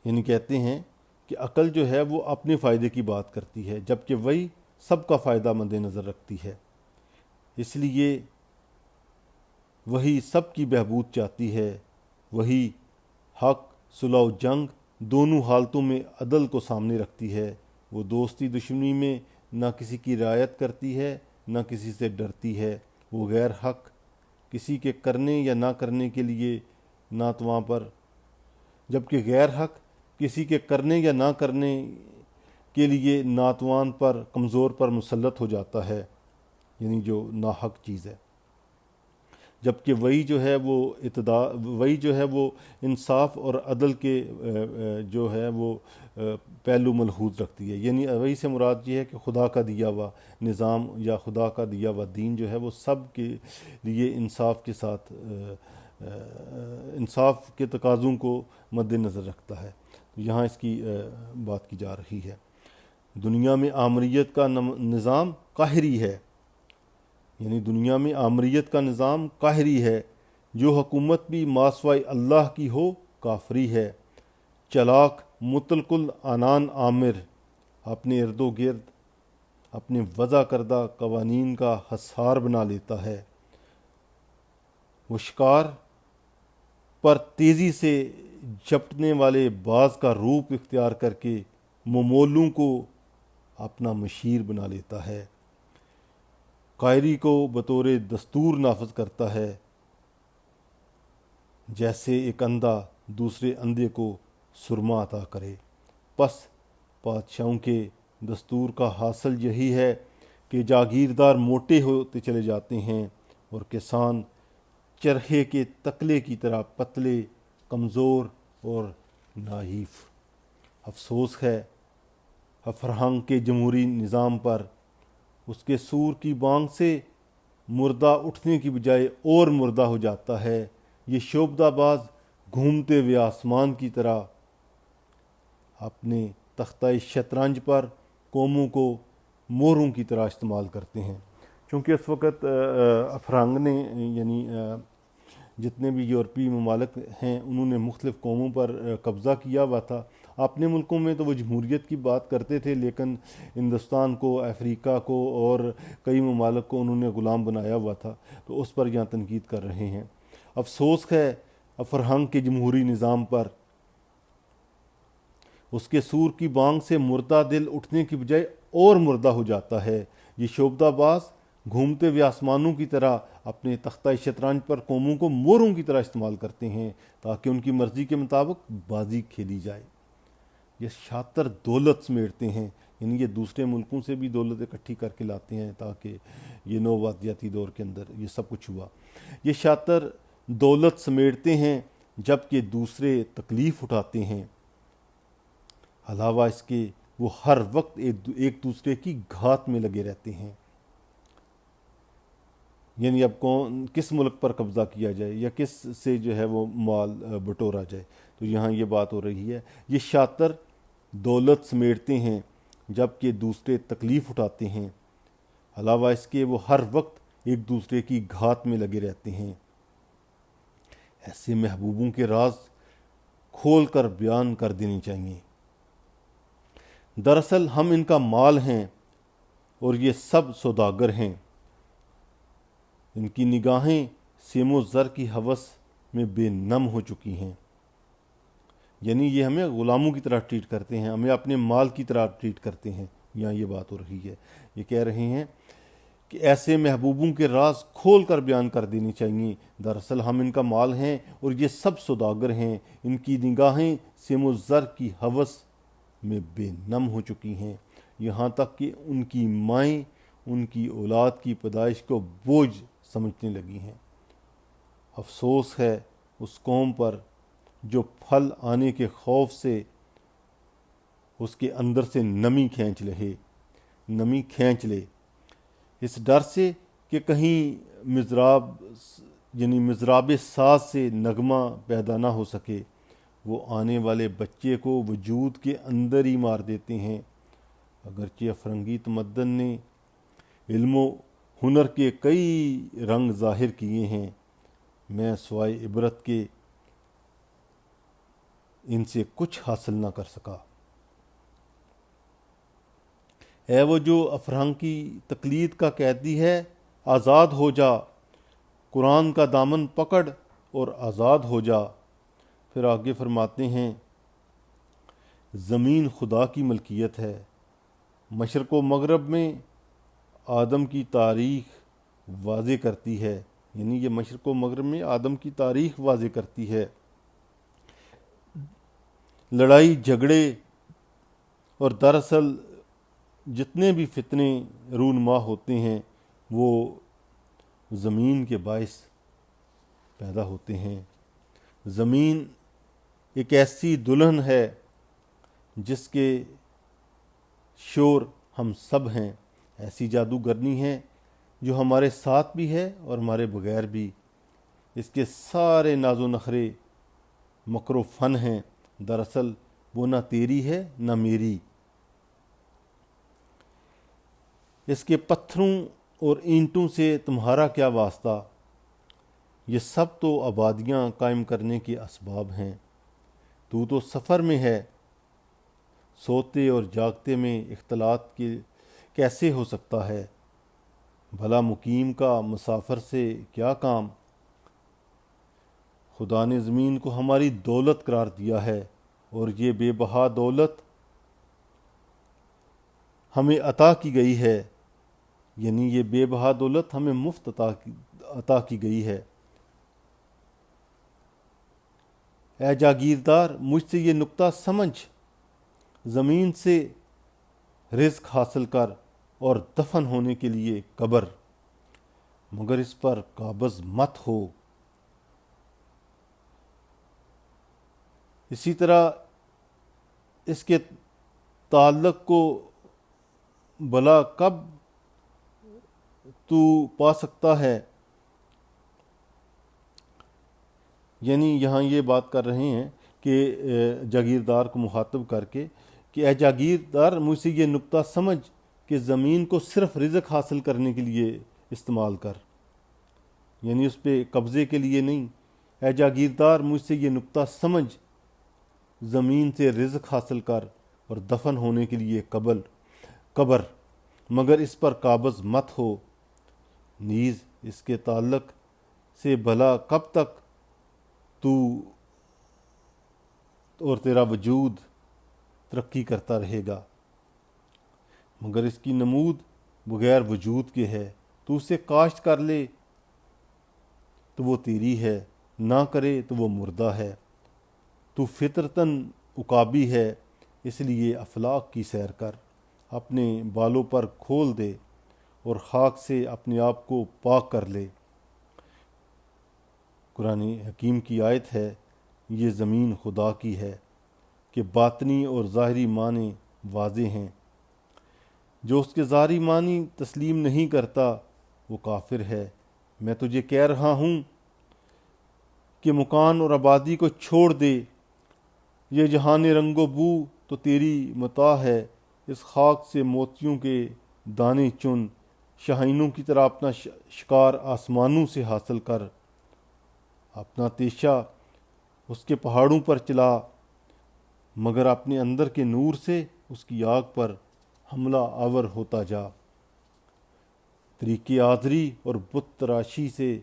یعنی کہتے ہیں کہ عقل جو ہے وہ اپنے فائدے کی بات کرتی ہے، جبکہ وہی سب کا فائدہ مد نظر رکھتی ہے۔ اس لیے وہی سب کی بہبود چاہتی ہے، وہی حق صلح و جنگ دونوں حالتوں میں عدل کو سامنے رکھتی ہے، وہ دوستی دشمنی میں نہ کسی کی رعایت کرتی ہے نہ کسی سے ڈرتی ہے، وہ غیر حق کسی کے کرنے یا نہ کرنے کے لیے ناتواں پر، جبکہ غیر حق کسی کے کرنے یا نہ کرنے کے لیے ناتوان پر، کمزور پر مسلط ہو جاتا ہے، یعنی جو ناحق چیز ہے، جبکہ وہی جو ہے وہ انصاف اور عدل کے جو ہے وہ پہلو ملحوظ رکھتی ہے۔ یعنی وہی سے مراد یہ ہے کہ خدا کا دیا ہوا نظام یا خدا کا دیا ہوا دین جو ہے وہ سب کے لیے انصاف کے ساتھ انصاف کے تقاضوں کو مد نظر رکھتا ہے۔ یہاں اس کی بات کی جا رہی ہے۔ دنیا میں آمریت کا نظام قاہری ہے، یعنی دنیا میں آمریت کا نظام قاہری ہے، جو حکومت بھی ماسوائے اللہ کی ہو کافری ہے۔ چلاک مطلق العنان آمر اپنے ارد و گرد اپنے وضع کردہ قوانین کا حصار بنا لیتا ہے۔ وہ شکار پر تیزی سے جھپٹنے والے باز کا روپ اختیار کر کے ممولوں کو اپنا مشیر بنا لیتا ہے۔ قاہری کو بطور دستور نافذ کرتا ہے، جیسے ایک اندھا دوسرے اندھے کو سرما عطا کرے۔ پس بادشاہوں کے دستور کا حاصل یہی ہے کہ جاگیردار موٹے ہوتے چلے جاتے ہیں اور کسان چرخے کے تکلے کی طرح پتلے، کمزور اور ناحیف۔ افسوس ہے فرہنگ کے جمہوری نظام پر، اس کے سور کی بانگ سے مردہ اٹھنے کی بجائے اور مردہ ہو جاتا ہے۔ یہ شعبدہ باز گھومتے ہوئے آسمان کی طرح اپنے تختہ شطرنج پر قوموں کو موروں کی طرح استعمال کرتے ہیں۔ چونکہ اس وقت فرہنگ نے یعنی جتنے بھی یورپی ممالک ہیں انہوں نے مختلف قوموں پر قبضہ کیا ہوا تھا۔ اپنے ملکوں میں تو وہ جمہوریت کی بات کرتے تھے، لیکن ہندوستان کو، افریقہ کو اور کئی ممالک کو انہوں نے غلام بنایا ہوا تھا، تو اس پر یہاں تنقید کر رہے ہیں۔ افسوس ہے فرہنگ کے جمہوری نظام پر، اس کے سور کی بانگ سے مردہ دل اٹھنے کی بجائے اور مردہ ہو جاتا ہے۔ یہ شعبدہ باز گھومتے ہوئے آسمانوں کی طرح اپنے تختہ شطرنج پر قوموں کو موروں کی طرح استعمال کرتے ہیں تاکہ ان کی مرضی کے مطابق بازی کھیلی جائے۔ یہ شاطر دولت سمیٹتے ہیں، یعنی یہ دوسرے ملکوں سے بھی دولت اکٹھی کر کے لاتے ہیں تاکہ یہ نوآبادیاتی دور کے اندر یہ سب کچھ ہوا۔ یہ شاطر دولت سمیٹتے ہیں جبکہ دوسرے تکلیف اٹھاتے ہیں۔ علاوہ اس کے وہ ہر وقت ایک دوسرے کی گھات میں لگے رہتے ہیں، یعنی اب کس ملک پر قبضہ کیا جائے یا کس سے جو ہے وہ مال بٹورا جائے۔ تو یہاں یہ بات ہو رہی ہے، یہ شاطر دولت سمیٹتے ہیں جبکہ دوسرے تکلیف اٹھاتے ہیں۔ علاوہ اس کے وہ ہر وقت ایک دوسرے کی گھات میں لگے رہتے ہیں۔ ایسے محبوبوں کے راز کھول کر بیان کر دینے چاہیے۔ دراصل ہم ان کا مال ہیں اور یہ سب سوداگر ہیں۔ ان کی نگاہیں سیم و زر کی ہوس میں بے نم ہو چکی ہیں، یعنی یہ ہمیں غلاموں کی طرح ٹریٹ کرتے ہیں، ہمیں اپنے مال کی طرح ٹریٹ کرتے ہیں۔ یہاں یہ بات ہو رہی ہے، یہ کہہ رہے ہیں کہ ایسے محبوبوں کے راز کھول کر بیان کر دینی چاہیے۔ دراصل ہم ان کا مال ہیں اور یہ سب سوداگر ہیں۔ ان کی نگاہیں سیم و زر کی ہوس میں بے نم ہو چکی ہیں، یہاں تک کہ ان کی مائیں ان کی اولاد کی پیدائش کو بوجھ سمجھنے لگی ہیں۔ افسوس ہے اس قوم پر جو پھل آنے کے خوف سے اس کے اندر سے نمی کھینچ لے، اس ڈر سے کہ کہیں مضراب ساز سے نغمہ پیدا نہ ہو سکے، وہ آنے والے بچے کو وجود کے اندر ہی مار دیتے ہیں۔ اگرچہ افرنگی تمدن نے علم و ہنر کے کئی رنگ ظاہر کیے ہیں، میں سوائے عبرت کے ان سے کچھ حاصل نہ کر سکا۔ اے وہ جو افرنگ کی تقلید کا قیدی ہے، آزاد ہو جا، قرآن کا دامن پکڑ اور آزاد ہو جا۔ پھر آگے فرماتے ہیں، زمین خدا کی ملکیت ہے، مشرق و مغرب میں آدم کی تاریخ واضح کرتی ہے، یعنی یہ مشرق و مغرب میں آدم کی تاریخ واضح کرتی ہے۔ لڑائی جھگڑے اور دراصل جتنے بھی فتنے رونما ہوتے ہیں وہ زمین کے باعث پیدا ہوتے ہیں۔ زمین ایک ایسی دلہن ہے جس کے شور ہم سب ہیں، ایسی جادوگرنی ہے جو ہمارے ساتھ بھی ہے اور ہمارے بغیر بھی۔ اس کے سارے ناز و نخرے مکر و فن ہیں، دراصل وہ نہ تیری ہے نہ میری۔ اس کے پتھروں اور اینٹوں سے تمہارا کیا واسطہ، یہ سب تو آبادیاں قائم کرنے کے اسباب ہیں۔ تو سفر میں ہے، سوتے اور جاگتے میں اختلاط کے کیسے ہو سکتا ہے؟ بھلا مقیم کا مسافر سے کیا کام؟ خدا نے زمین کو ہماری دولت قرار دیا ہے، اور یہ بے بہا دولت ہمیں عطا کی گئی ہے، یعنی یہ بے بہا دولت ہمیں مفت عطا کی گئی ہے۔ اے جاگیردار، مجھ سے یہ نکتہ سمجھ، زمین سے رزق حاصل کر اور دفن ہونے کے لیے قبر، مگر اس پر قابض مت ہو۔ اسی طرح اس کے تعلق کو بھلا کب تو پا سکتا ہے، یعنی یہاں یہ بات کر رہے ہیں کہ جاگیردار کو مخاطب کر کے کہ اے جاگیردار، مجھ سے یہ نکتہ سمجھ کہ زمین کو صرف رزق حاصل کرنے کے لیے استعمال کر، یعنی اس پہ قبضے کے لیے نہیں۔ اے جاگیردار، مجھ سے یہ نکتہ سمجھ، زمین سے رزق حاصل کر اور دفن ہونے کے لیے قبر، مگر اس پر قابض مت ہو۔ نیز اس کے تعلق سے بھلا کب تک تو اور تیرا وجود ترقی کرتا رہے گا، مگر اس کی نمود بغیر وجود کے ہے۔ تو اسے کاشت کر لے تو وہ تیری ہے، نہ کرے تو وہ مردہ ہے۔ تو فطرتاً عقابی ہے، اس لیے افلاک کی سیر کر، اپنے بالوں پر کھول دے اور خاک سے اپنے آپ کو پاک کر لے۔ قرآن حکیم کی آیت ہے، یہ زمین خدا کی ہے کہ باطنی اور ظاہری معنی واضح ہیں۔ جو اس کے ظاہری معنی تسلیم نہیں کرتا وہ کافر ہے۔ میں تجھے کہہ رہا ہوں کہ مکان اور آبادی کو چھوڑ دے، یہ جہان رنگ و بو تو تیری متاع ہے۔ اس خاک سے موتیوں کے دانے چن، شاہینوں کی طرح اپنا شکار آسمانوں سے حاصل کر، اپنا تیشہ اس کے پہاڑوں پر چلا، مگر اپنے اندر کے نور سے اس کی آگ پر حملہ آور ہوتا جا۔ طریق آزری اور بت تراشی سے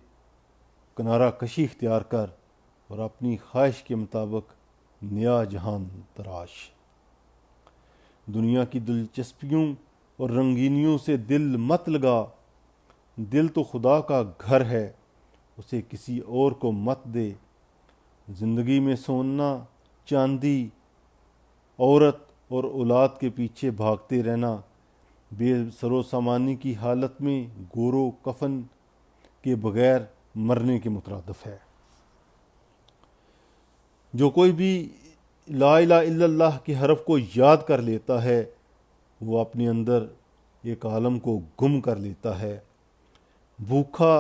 کنارہ کشی اختیار کر اور اپنی خواہش کے مطابق نیا جہان تراش۔ دنیا کی دلچسپیوں اور رنگینیوں سے دل مت لگا، دل تو خدا کا گھر ہے، اسے کسی اور کو مت دے۔ زندگی میں سونا چاندی، عورت اور اولاد کے پیچھے بھاگتے رہنا بے سر و سامانی کی حالت میں گور و کفن کے بغیر مرنے کے مترادف ہے۔ جو کوئی بھی لا الہ الا اللہ کے حرف کو یاد کر لیتا ہے وہ اپنے اندر ایک عالم کو گم کر لیتا ہے۔ بھوکا،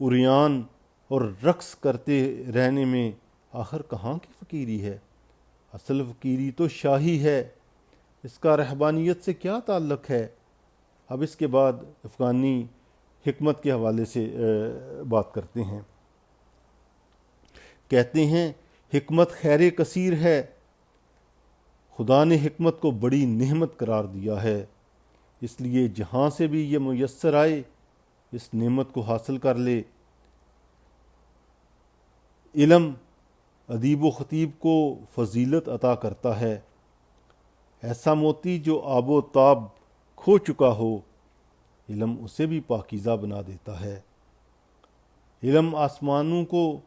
عریان اور رقص کرتے رہنے میں آخر کہاں کی فقیری ہے؟ اصل فقیری تو شاہی ہے، اس کا رہبانیت سے کیا تعلق ہے؟ اب اس کے بعد افغانی حکمت کے حوالے سے بات کرتے ہیں۔ کہتے ہیں حکمت خیر کثیر ہے، خدا نے حکمت کو بڑی نعمت قرار دیا ہے، اس لیے جہاں سے بھی یہ میسر آئے اس نعمت کو حاصل کر لے۔ علم ادیب و خطیب کو فضیلت عطا کرتا ہے، ایسا موتی جو آب و تاب کھو چکا ہو، علم اسے بھی پاکیزہ بنا دیتا ہے۔ علم آسمانوں کو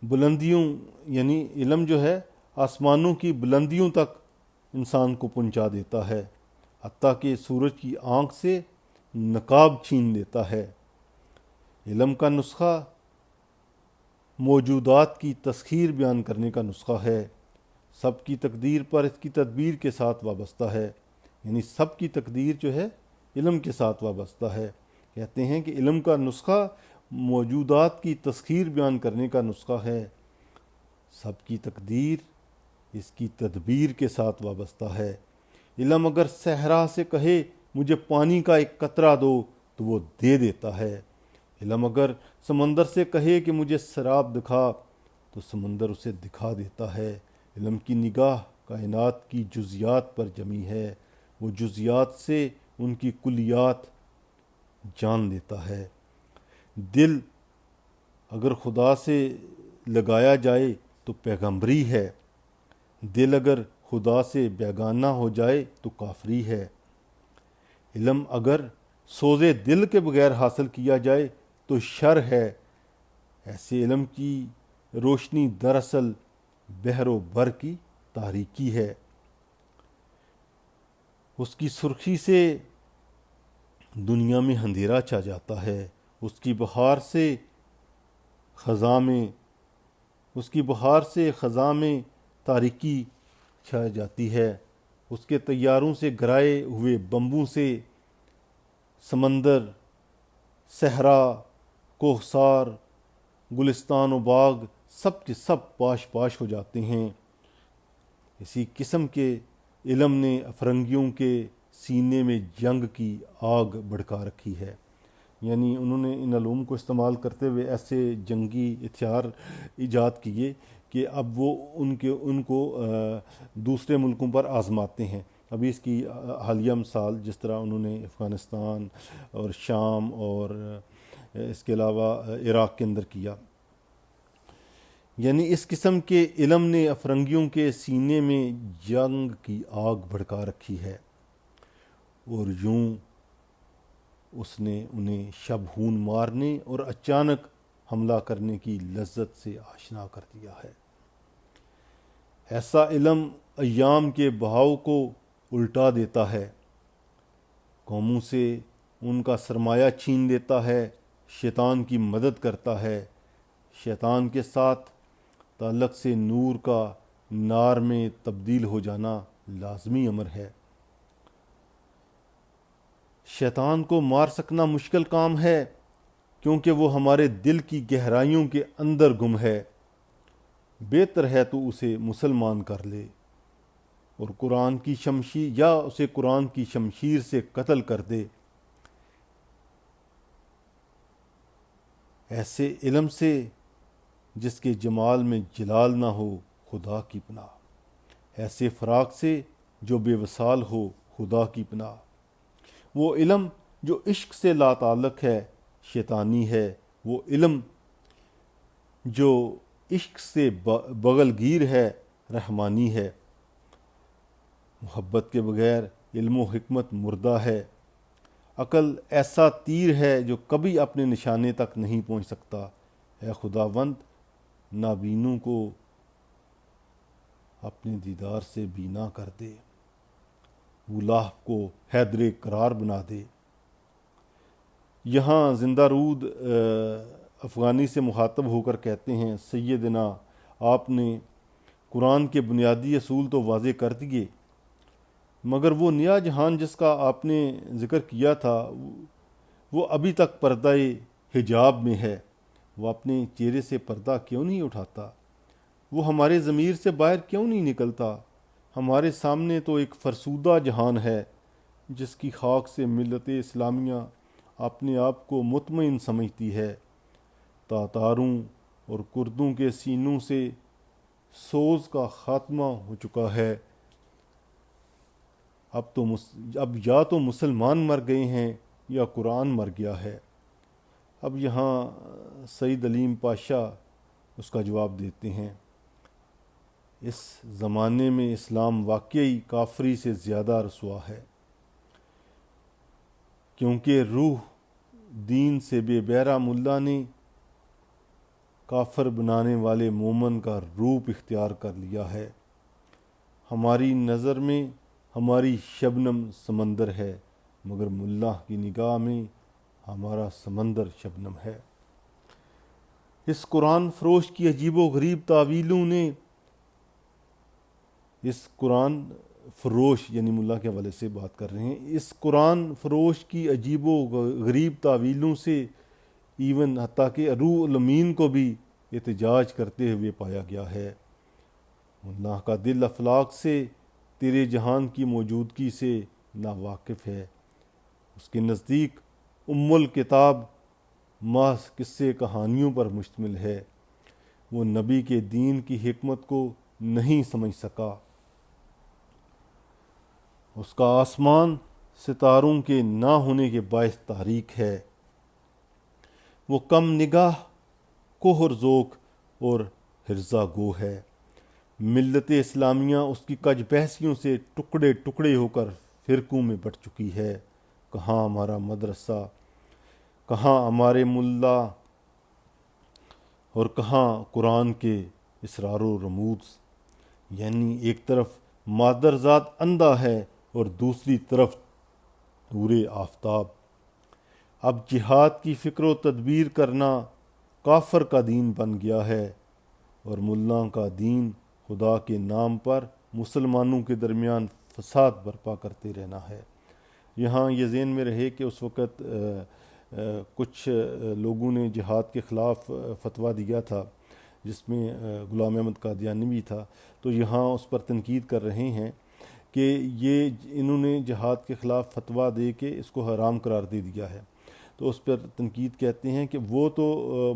بلندیوں، یعنی علم جو ہے آسمانوں کی بلندیوں تک انسان کو پہنچا دیتا ہے، حتیٰ کہ سورج کی آنکھ سے نقاب چھین لیتا ہے۔ علم کا نسخہ موجودات کی تسخیر بیان کرنے کا نسخہ ہے، سب کی تقدیر پر اس کی تدبیر کے ساتھ وابستہ ہے، یعنی سب کی تقدیر جو ہے علم کے ساتھ وابستہ ہے۔ کہتے ہیں کہ علم کا نسخہ موجودات کی تسخیر بیان کرنے کا نسخہ ہے، سب کی تقدیر اس کی تدبیر کے ساتھ وابستہ ہے۔ علم اگر صحرا سے کہے مجھے پانی کا ایک قطرہ دو تو وہ دے دیتا ہے۔ علم اگر سمندر سے کہے کہ مجھے سراب دکھا تو سمندر اسے دکھا دیتا ہے۔ علم کی نگاہ کائنات کی جزیات پر جمی ہے، وہ جزیات سے ان کی کلیات جان لیتا ہے۔ دل اگر خدا سے لگایا جائے تو پیغمبری ہے، دل اگر خدا سے بیگانہ ہو جائے تو کافری ہے۔ علم اگر سوزے دل کے بغیر حاصل کیا جائے تو شر ہے۔ ایسے علم کی روشنی دراصل بحر و بر کی تاریکی ہے، اس کی سرخی سے دنیا میں اندھیرا چھا جاتا ہے، اس کی بہار سے خزاں میں تاریکی چھا جاتی ہے، اس کے طیاروں سے گرائے ہوئے بمبوں سے سمندر، صحرا، کوہسار، گلستان و باغ سب کے سب پاش پاش ہو جاتے ہیں۔ اسی قسم کے علم نے افرنگیوں کے سینے میں جنگ کی آگ بھڑکا رکھی ہے، یعنی انہوں نے ان علوم کو استعمال کرتے ہوئے ایسے جنگی ہتھیار ایجاد کیے کہ اب وہ ان کو دوسرے ملکوں پر آزماتے ہیں۔ ابھی اس کی حالیہ مثال جس طرح انہوں نے افغانستان اور شام اور اس کے علاوہ عراق کے اندر کیا، یعنی اس قسم کے علم نے افرنگیوں کے سینے میں جنگ کی آگ بھڑکا رکھی ہے، اور یوں اس نے انہیں شب ہون مارنے اور اچانک حملہ کرنے کی لذت سے آشنا کر دیا ہے۔ ایسا علم ایام کے بہاؤ کو الٹا دیتا ہے، قوموں سے ان کا سرمایہ چھین لیتا ہے، شیطان کی مدد کرتا ہے، شیطان کے ساتھ تعلق سے نور کا نار میں تبدیل ہو جانا لازمی امر ہے۔ شیطان کو مار سکنا مشکل کام ہے، کیونکہ وہ ہمارے دل کی گہرائیوں کے اندر گم ہے۔ بہتر ہے تو اسے مسلمان کر لے اور اسے قرآن کی شمشیر سے قتل کر دے۔ ایسے علم سے جس کے جمال میں جلال نہ ہو خدا کی پناہ، ایسے فراق سے جو بے وصال ہو خدا کی پناہ۔ وہ علم جو عشق سے لا تعلق ہے شیطانی ہے، وہ علم جو عشق سے بغل گیر ہے رحمانی ہے۔ محبت کے بغیر علم و حکمت مردہ ہے۔ عقل ایسا تیر ہے جو کبھی اپنے نشانے تک نہیں پہنچ سکتا۔ اے خداوند، نابینوں کو اپنے دیدار سے بینا کر دے، غلاف کو حیدر قرار بنا دے۔ یہاں زندہ رود افغانی سے مخاطب ہو کر کہتے ہیں، سیدنا آپ نے قرآن کے بنیادی اصول تو واضح کر دیے، مگر وہ نیا جہان جس کا آپ نے ذکر کیا تھا وہ ابھی تک پردہ حجاب میں ہے۔ وہ اپنے چہرے سے پردہ کیوں نہیں اٹھاتا؟ وہ ہمارے ضمیر سے باہر کیوں نہیں نکلتا؟ ہمارے سامنے تو ایک فرسودہ جہان ہے جس کی خاک سے ملت اسلامیہ اپنے آپ کو مطمئن سمجھتی ہے۔ تاتاروں اور کردوں کے سینوں سے سوز کا خاتمہ ہو چکا ہے۔ اب یا تو مسلمان مر گئے ہیں یا قرآن مر گیا ہے۔ اب یہاں سعید علیم پاشا اس کا جواب دیتے ہیں، اس زمانے میں اسلام واقعی کافری سے زیادہ رسوا ہے، کیونکہ روح دین سے بے بہرا ملا نے کافر بنانے والے مومن کا روپ اختیار کر لیا ہے۔ ہماری نظر میں ہماری شبنم سمندر ہے، مگر ملا کی نگاہ میں ہمارا سمندر شبنم ہے۔ اس قرآن فروش کی عجیب و غریب تعویلوں نے، اس قرآن فروش یعنی ملا کے حوالے سے بات کر رہے ہیں، اس قرآن فروش کی عجیب و غریب تعویلوں سے ایون حتیٰ کہ روح الامین کو بھی احتجاج کرتے ہوئے پایا گیا ہے۔ اللہ کا دل افلاک سے، تیرے جہان کی موجودگی سے ناواقف ہے۔ اس کے نزدیک الکتاب محض قصے کہانیوں پر مشتمل ہے۔ وہ نبی کے دین کی حکمت کو نہیں سمجھ سکا۔ اس کا آسمان ستاروں کے نہ ہونے کے باعث تاریک ہے۔ وہ کم نگاہ، کوہر ذوق اور ہرزہ گو ہے۔ ملت اسلامیہ اس کی کج بحثیوں سے ٹکڑے ٹکڑے ہو کر فرقوں میں بٹ چکی ہے۔ کہاں ہمارا مدرسہ، کہاں ہمارے ملا، اور کہاں قرآن کے اسرار و رموز۔ یعنی ایک طرف مادر ذات اندھا ہے اور دوسری طرف نور آفتاب۔ اب جہاد کی فکر و تدبیر کرنا کافر کا دین بن گیا ہے، اور ملا کا دین خدا کے نام پر مسلمانوں کے درمیان فساد برپا کرتے رہنا ہے۔ یہاں یہ ذہن میں رہے کہ اس وقت کچھ لوگوں نے جہاد کے خلاف فتویٰ دیا تھا، جس میں غلام احمد قادیانی بھی تھا، تو یہاں اس پر تنقید کر رہے ہیں کہ یہ انہوں نے جہاد کے خلاف فتویٰ دے کے اس کو حرام قرار دے دیا ہے۔ تو اس پر تنقید کہتے ہیں کہ وہ تو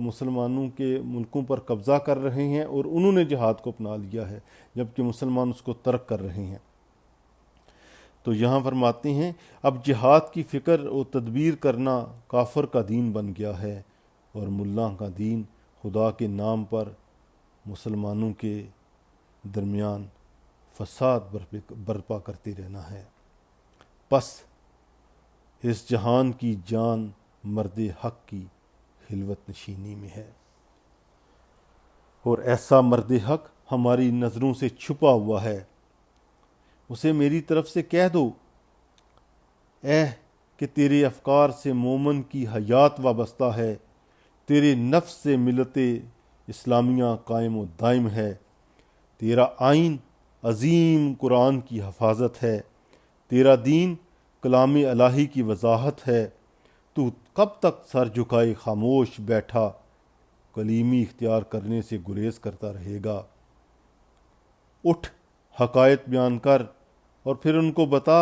مسلمانوں کے ملکوں پر قبضہ کر رہے ہیں اور انہوں نے جہاد کو اپنا لیا ہے، جبکہ مسلمان اس کو ترک کر رہے ہیں۔ تو یہاں فرماتے ہیں اب جہاد کی فکر و تدبیر کرنا کافر کا دین بن گیا ہے، اور ملا کا دین خدا کے نام پر مسلمانوں کے درمیان فساد برپا کرتے رہنا ہے۔ پس اس جہان کی جان مرد حق کی خلوت نشینی میں ہے، اور ایسا مرد حق ہماری نظروں سے چھپا ہوا ہے۔ اسے میری طرف سے کہہ دو اے کہ تیرے افکار سے مومن کی حیات وابستہ ہے، تیرے نفس سے ملت اسلامیہ قائم و دائم ہے، تیرا آئین عظیم قرآن کی حفاظت ہے، تیرا دین کلام الہی کی وضاحت ہے۔ تو کب تک سر جھکائے خاموش بیٹھا کلیمی اختیار کرنے سے گریز کرتا رہے گا؟ اٹھ، حقائق بیان کر، اور پھر ان کو بتا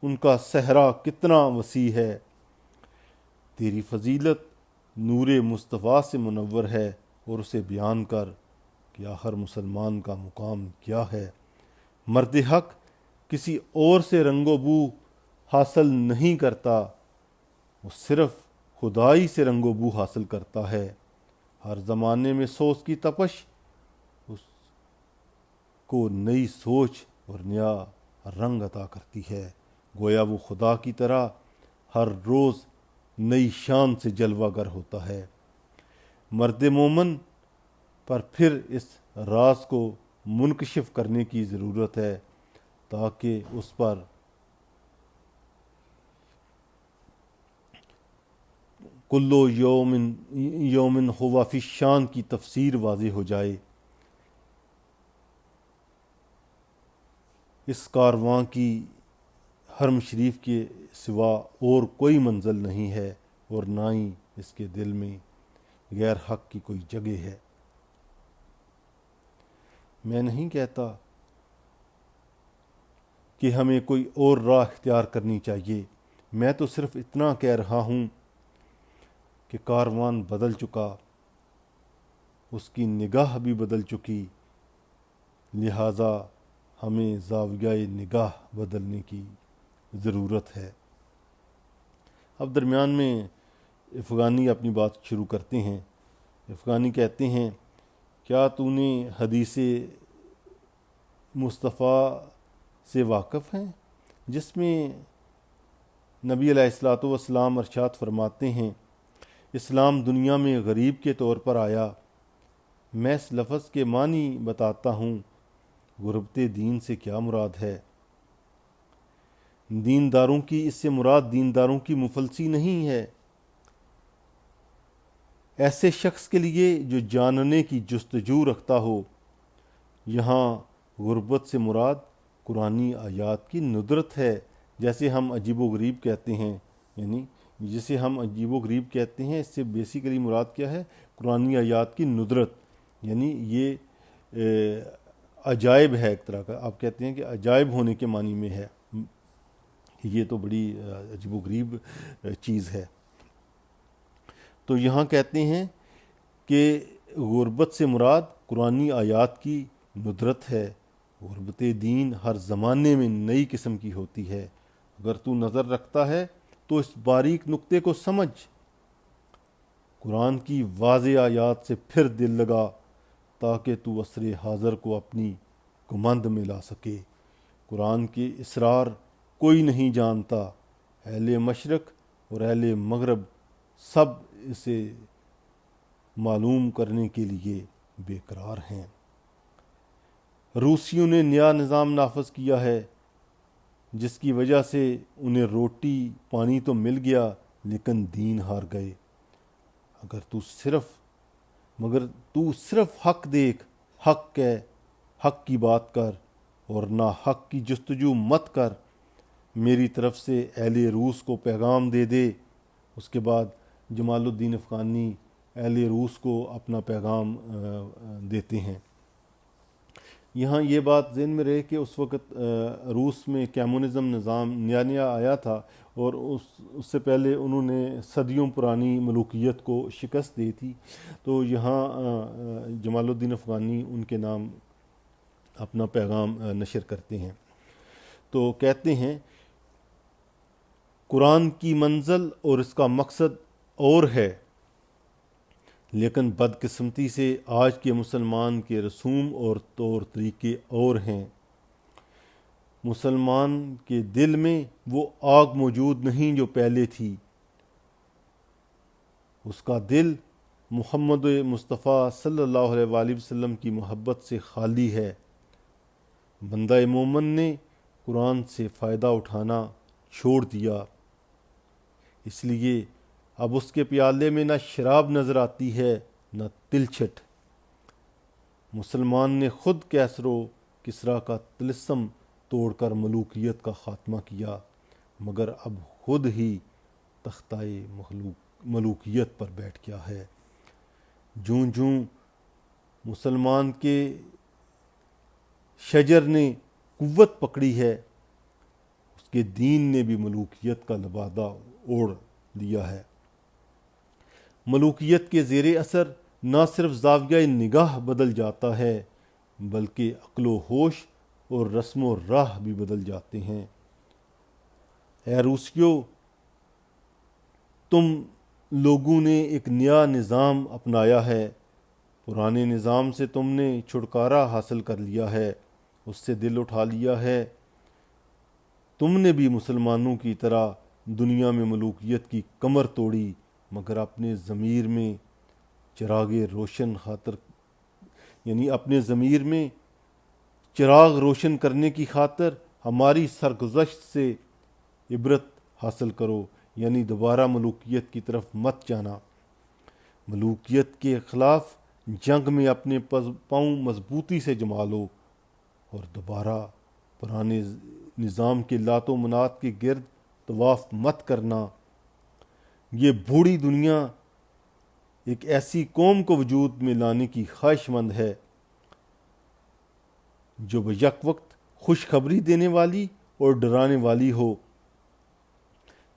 ان کا صحرا کتنا وسیع ہے۔ تیری فضیلت نور مصطفیٰ سے منور ہے، اور اسے بیان کر کہ آخر مسلمان کا مقام کیا ہے۔ مرد حق کسی اور سے رنگ و بو حاصل نہیں کرتا، وہ صرف خدائی سے رنگ و بو حاصل کرتا ہے۔ ہر زمانے میں سوچ کی تپش اس کو نئی سوچ اور نیا رنگ عطا کرتی ہے، گویا وہ خدا کی طرح ہر روز نئی شان سے جلوہ گر ہوتا ہے۔ مرد مومن پر پھر اس راز کو منکشف کرنے کی ضرورت ہے، تاکہ اس پر کلو یومن ہوا فی شان کی تفسیر واضح ہو جائے۔ اس کارواں کی حرم شریف کے سوا اور کوئی منزل نہیں ہے، اور نہ ہی اس کے دل میں غیر حق کی کوئی جگہ ہے۔ میں نہیں کہتا کہ ہمیں کوئی اور راہ اختیار کرنی چاہیے، میں تو صرف اتنا کہہ رہا ہوں کہ کاروان بدل چکا، اس کی نگاہ بھی بدل چکی، لہٰذا ہمیں زاویہ نگاہ بدلنے کی ضرورت ہے۔ اب درمیان میں افغانی اپنی بات شروع کرتے ہیں۔ افغانی کہتے ہیں کیا تو نے حدیث مصطفیٰ سے واقف ہیں، جس میں نبی علیہ الصلوۃ والسلام ارشاد فرماتے ہیں اسلام دنیا میں غریب کے طور پر آیا۔ میں اس لفظ کے معنی بتاتا ہوں۔ غربت دین سے کیا مراد ہے؟ دینداروں کی اس سے مراد دینداروں کی مفلسی نہیں ہے، ایسے شخص کے لیے جو جاننے کی جستجو رکھتا ہو۔ یہاں غربت سے مراد قرآنی آیات کی ندرت ہے، جیسے ہم عجیب و غریب کہتے ہیں، یعنی جسے ہم عجیب و غریب کہتے ہیں، اس سے بیسیکلی مراد کیا ہے؟ قرآنی آیات کی ندرت، یعنی یہ عجائب ہے ایک طرح کا، آپ کہتے ہیں کہ عجائب ہونے کے معنی میں ہے، یہ تو بڑی عجیب و غریب چیز ہے۔ تو یہاں کہتے ہیں کہ غربت سے مراد قرآنی آیات کی ندرت ہے۔ غربت دین ہر زمانے میں نئی قسم کی ہوتی ہے۔ اگر تو نظر رکھتا ہے تو اس باریک نقطے کو سمجھ، قرآن کی واضح آیات سے پھر دل لگا تاکہ تو عصر حاضر کو اپنی کمند میں لا سکے۔ قرآن کے اسرار کوئی نہیں جانتا، اہل مشرق اور اہل مغرب سب اسے معلوم کرنے کے لیے بے قرار ہیں۔ روسیوں نے نیا نظام نافذ کیا ہے جس کی وجہ سے انہیں روٹی پانی تو مل گیا لیکن دین ہار گئے۔ مگر تو صرف حق دیکھ، حق کہہ، حق کی بات کر اور نہ حق کی جستجو مت کر۔ میری طرف سے اہل روس کو پیغام دے دے۔ اس کے بعد جمال الدین افغانی اہل روس کو اپنا پیغام دیتے ہیں۔ یہاں یہ بات ذہن میں رہے کہ اس وقت روس میں کمیونزم نظام نیا آیا تھا، اور اس سے پہلے انہوں نے صدیوں پرانی ملوکیت کو شکست دی تھی۔ تو یہاں جمال الدین افغانی ان کے نام اپنا پیغام نشر کرتے ہیں۔ تو کہتے ہیں قرآن کی منزل اور اس کا مقصد اور ہے، لیکن بدقسمتی سے آج کے مسلمان کے رسوم اور طور طریقے اور ہیں۔ مسلمان کے دل میں وہ آگ موجود نہیں جو پہلے تھی۔ اس کا دل محمد مصطفیٰ صلی اللہ علیہ وآلہ وسلم کی محبت سے خالی ہے۔ بندہ مومن نے قرآن سے فائدہ اٹھانا چھوڑ دیا، اس لیے اب اس کے پیالے میں نہ شراب نظر آتی ہے نہ تلچھٹ۔ مسلمان نے خود کیسر و کسریٰ کا طلسم توڑ کر ملوکیت کا خاتمہ کیا، مگر اب خود ہی تختۂ ملوکیت پر بیٹھ گیا ہے۔ جوں جوں مسلمان کے شجر نے قوت پکڑی ہے، اس کے دین نے بھی ملوکیت کا لبادہ اوڑھ لیا ہے۔ ملوکیت کے زیر اثر نہ صرف زاویہ نگاہ بدل جاتا ہے بلکہ عقل و ہوش اور رسم و راہ بھی بدل جاتے ہیں۔ اے روسیو، تم لوگوں نے ایک نیا نظام اپنایا ہے، پرانے نظام سے تم نے چھٹکارا حاصل کر لیا ہے، اس سے دل اٹھا لیا ہے۔ تم نے بھی مسلمانوں کی طرح دنیا میں ملوکیت کی کمر توڑی، مگر اپنے ضمیر میں اپنے ضمیر میں چراغ روشن کرنے کی خاطر ہماری سرگزشت سے عبرت حاصل کرو، یعنی دوبارہ ملوکیت کی طرف مت جانا۔ ملوکیت کے خلاف جنگ میں اپنے پاؤں مضبوطی سے جما لو اور دوبارہ پرانے نظام کے لات و منات کے گرد طواف مت کرنا۔ یہ بوڑھی دنیا ایک ایسی قوم کو وجود میں لانے کی خواہش مند ہے جو بیک وقت خوشخبری دینے والی اور ڈرانے والی ہو۔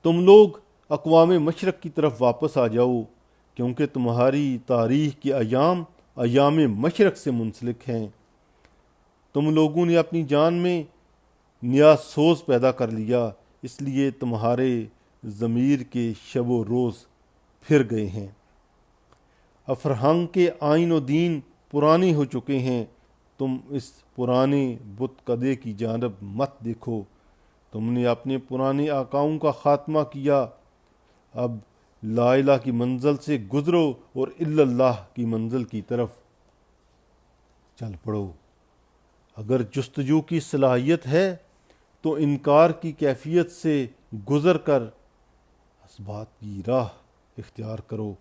تم لوگ اقوام مشرق کی طرف واپس آ جاؤ، کیونکہ تمہاری تاریخ کے ایام مشرق سے منسلک ہیں۔ تم لوگوں نے اپنی جان میں نیا سوز پیدا کر لیا، اس لیے تمہارے ضمیر کے شب و روز پھر گئے ہیں۔ اب فرہنگ کے آئین و دین پرانے ہو چکے ہیں، تم اس پرانے بت قدے کی جانب مت دیکھو۔ تم نے اپنے پرانے آقاؤں کا خاتمہ کیا، اب لا الہ کی منزل سے گزرو اور الا اللہ کی منزل کی طرف چل پڑو۔ اگر جستجو کی صلاحیت ہے تو انکار کی کیفیت سے گزر کر اثبات کی راہ اختیار کرو۔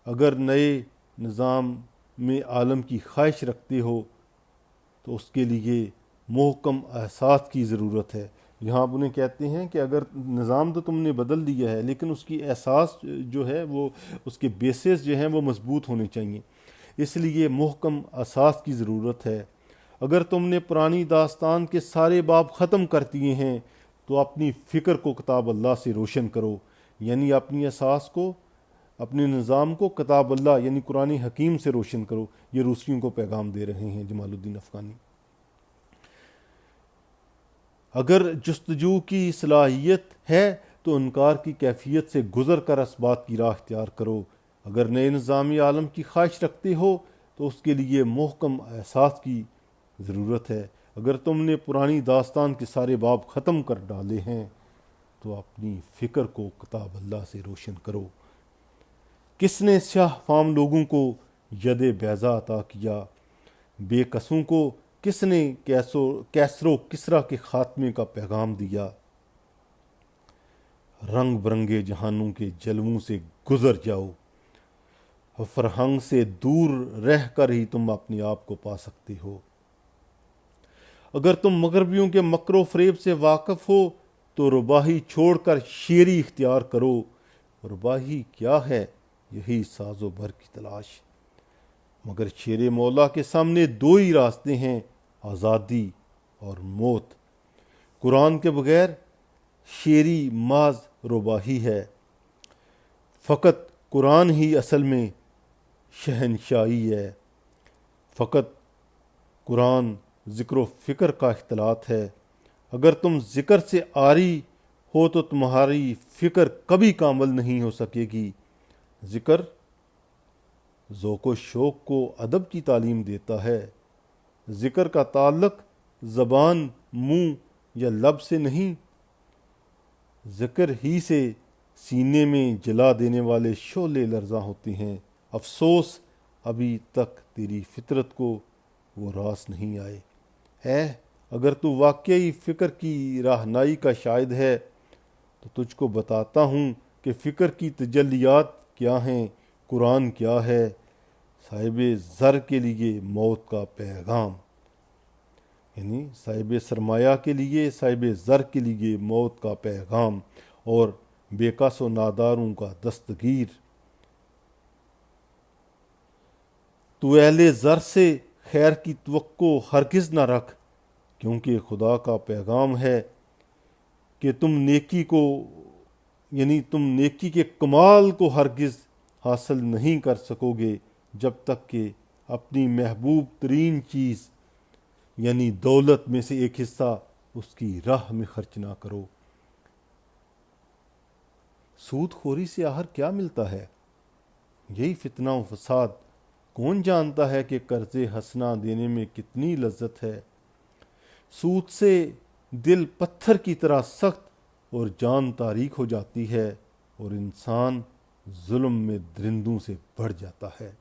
اگر نئے نظام میں عالم کی خواہش رکھتے ہو تو اس کے لیے محکم احساس کی ضرورت ہے۔ یہاں آپ انہیں کہتے ہیں کہ اگر نظام تو تم نے بدل دیا ہے لیکن اس کی احساس جو ہے وہ اس کے بیسز جو ہیں وہ مضبوط ہونے چاہیے، اس لیے محکم احساس کی ضرورت ہے۔ اگر تم نے پرانی داستان کے سارے باب ختم کر دیے ہیں تو اپنی فکر کو کتاب اللہ سے روشن کرو، یعنی اپنی احساس کو، اپنے نظام کو کتاب اللہ یعنی قرآن حکیم سے روشن کرو۔ یہ روسیوں کو پیغام دے رہے ہیں جمال الدین افغانی۔ اگر جستجو کی صلاحیت ہے تو انکار کی کیفیت سے گزر کر اثبات کی راہ اختیار کرو۔ اگر نئے نظامی عالم کی خواہش رکھتے ہو تو اس کے لیے محکم احساس کی ضرورت ہے۔ اگر تم نے پرانی داستان کے سارے باب ختم کر ڈالے ہیں تو اپنی فکر کو کتاب اللہ سے روشن کرو۔ کس نے سیاہ فام لوگوں کو ید بیضا عطا کیا؟ بے کسوں کو کس نے کیسر و کسرا کے خاتمے کا پیغام دیا؟ رنگ برنگے جہانوں کے جلووں سے گزر جاؤ، فرہنگ سے دور رہ کر ہی تم اپنے آپ کو پا سکتے ہو۔ اگر تم مغربیوں کے مکر و فریب سے واقف ہو تو رباہی چھوڑ کر شیری اختیار کرو۔ رباہی کیا ہے؟ یہی ساز و بر کی تلاش۔ مگر شیر مولا کے سامنے دو ہی راستے ہیں، آزادی اور موت۔ قرآن کے بغیر شیری محض رباہی ہے۔ فقط قرآن ہی اصل میں شہنشاہی ہے۔ فقط قرآن ذکر و فکر کا اختلاط ہے۔ اگر تم ذکر سے عاری ہو تو تمہاری فکر کبھی کامل نہیں ہو سکے گی۔ ذکر ذوق و شوق کو ادب کی تعلیم دیتا ہے۔ ذکر کا تعلق زبان، منہ یا لب سے نہیں، ذکر ہی سے سینے میں جلا دینے والے شعلے لرزاں ہوتے ہیں۔ افسوس ابھی تک تیری فطرت کو وہ راس نہیں آئے۔ اگر تو واقعی فکر کی راہنائی کا شاہد ہے تو تجھ کو بتاتا ہوں کہ فکر کی تجلیات کیا ہیں، قرآن کیا ہے۔ صاحب زر کے لیے موت کا پیغام، یعنی صاحب سرمایہ کے لیے، صاحب زر کے لیے موت کا پیغام، اور بے کس و ناداروں کا دستگیر۔ تو اہل زر سے خیر کی توقع ہرگز نہ رکھ، کیونکہ خدا کا پیغام ہے کہ تم نیکی کے کمال کو ہرگز حاصل نہیں کر سکو گے جب تک کہ اپنی محبوب ترین چیز یعنی دولت میں سے ایک حصہ اس کی راہ میں خرچ نہ کرو۔ سود خوری سے آخر کیا ملتا ہے؟ یہی فتنہ و فساد۔ کون جانتا ہے کہ قرض حسنہ دینے میں کتنی لذت ہے؟ سود سے دل پتھر کی طرح سخت اور جان تاریک ہو جاتی ہے، اور انسان ظلم میں درندوں سے بڑھ جاتا ہے۔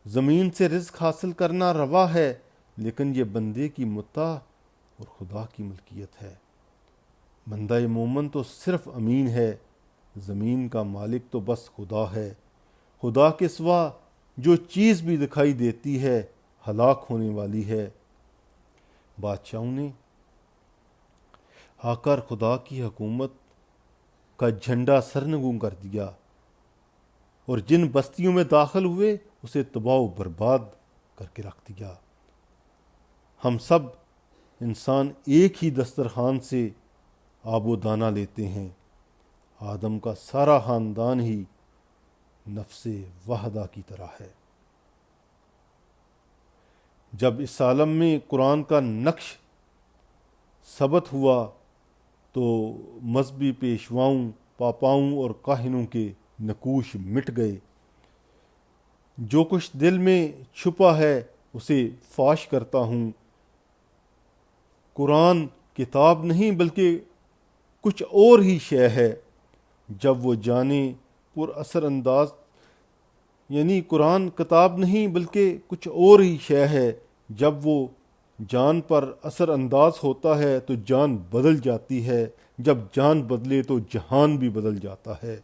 زمین سے رزق حاصل کرنا روا ہے، لیکن یہ بندے کی متاع اور خدا کی ملکیت ہے۔ بندہ مومن تو صرف امین ہے، زمین کا مالک تو بس خدا ہے۔ خدا کے سوا جو چیز بھی دکھائی دیتی ہے ہلاک ہونے والی ہے۔ بادشاہوں نے آ کر خدا کی حکومت کا جھنڈا سرنگوں کر دیا، اور جن بستیوں میں داخل ہوئے اسے تباہ و برباد کر کے رکھ دیا۔ ہم سب انسان ایک ہی دسترخوان سے آب و دانہ لیتے ہیں۔ آدم کا سارا خاندان ہی نفس واحدہ کی طرح ہے۔ جب اس عالم میں قرآن کا نقش ثبت ہوا تو مذہبی پیشواؤں، پاپاؤں اور کاہنوں کے نقوش مٹ گئے۔ جو کچھ دل میں چھپا ہے اسے فاش کرتا ہوں۔ قرآن کتاب نہیں بلکہ کچھ اور ہی شے ہے۔ جب وہ جانے پر اثر انداز، یعنی قرآن کتاب نہیں بلکہ کچھ اور ہی شے ہے، جب وہ جان پر اثر انداز ہوتا ہے تو جان بدل جاتی ہے، جب جان بدلے تو جہان بھی بدل جاتا ہے۔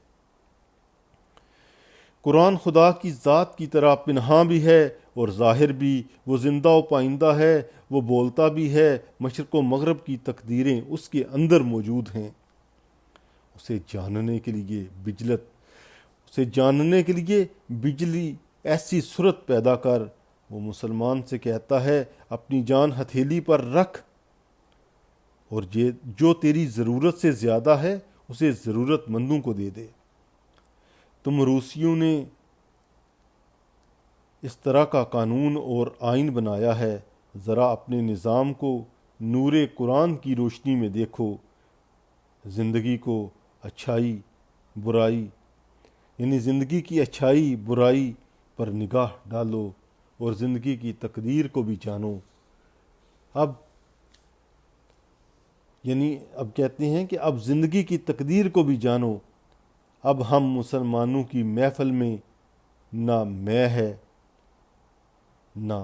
قرآن خدا کی ذات کی طرح پنہاں بھی ہے اور ظاہر بھی، وہ زندہ و پائندہ ہے، وہ بولتا بھی ہے، مشرق و مغرب کی تقدیریں اس کے اندر موجود ہیں۔ اسے جاننے کے لیے بجلی ایسی صورت پیدا کر۔ وہ مسلمان سے کہتا ہے اپنی جان ہتھیلی پر رکھ، اور جو تیری ضرورت سے زیادہ ہے اسے ضرورت مندوں کو دے دے۔ تم روسیوں نے اس طرح کا قانون اور آئین بنایا ہے، ذرا اپنے نظام کو نور قرآن کی روشنی میں دیکھو۔ زندگی کی اچھائی برائی پر نگاہ ڈالو اور زندگی کی تقدیر کو بھی جانو۔ اب کہتے ہیں کہ اب زندگی کی تقدیر کو بھی جانو۔ اب ہم مسلمانوں کی محفل میں نہ میں ہے نہ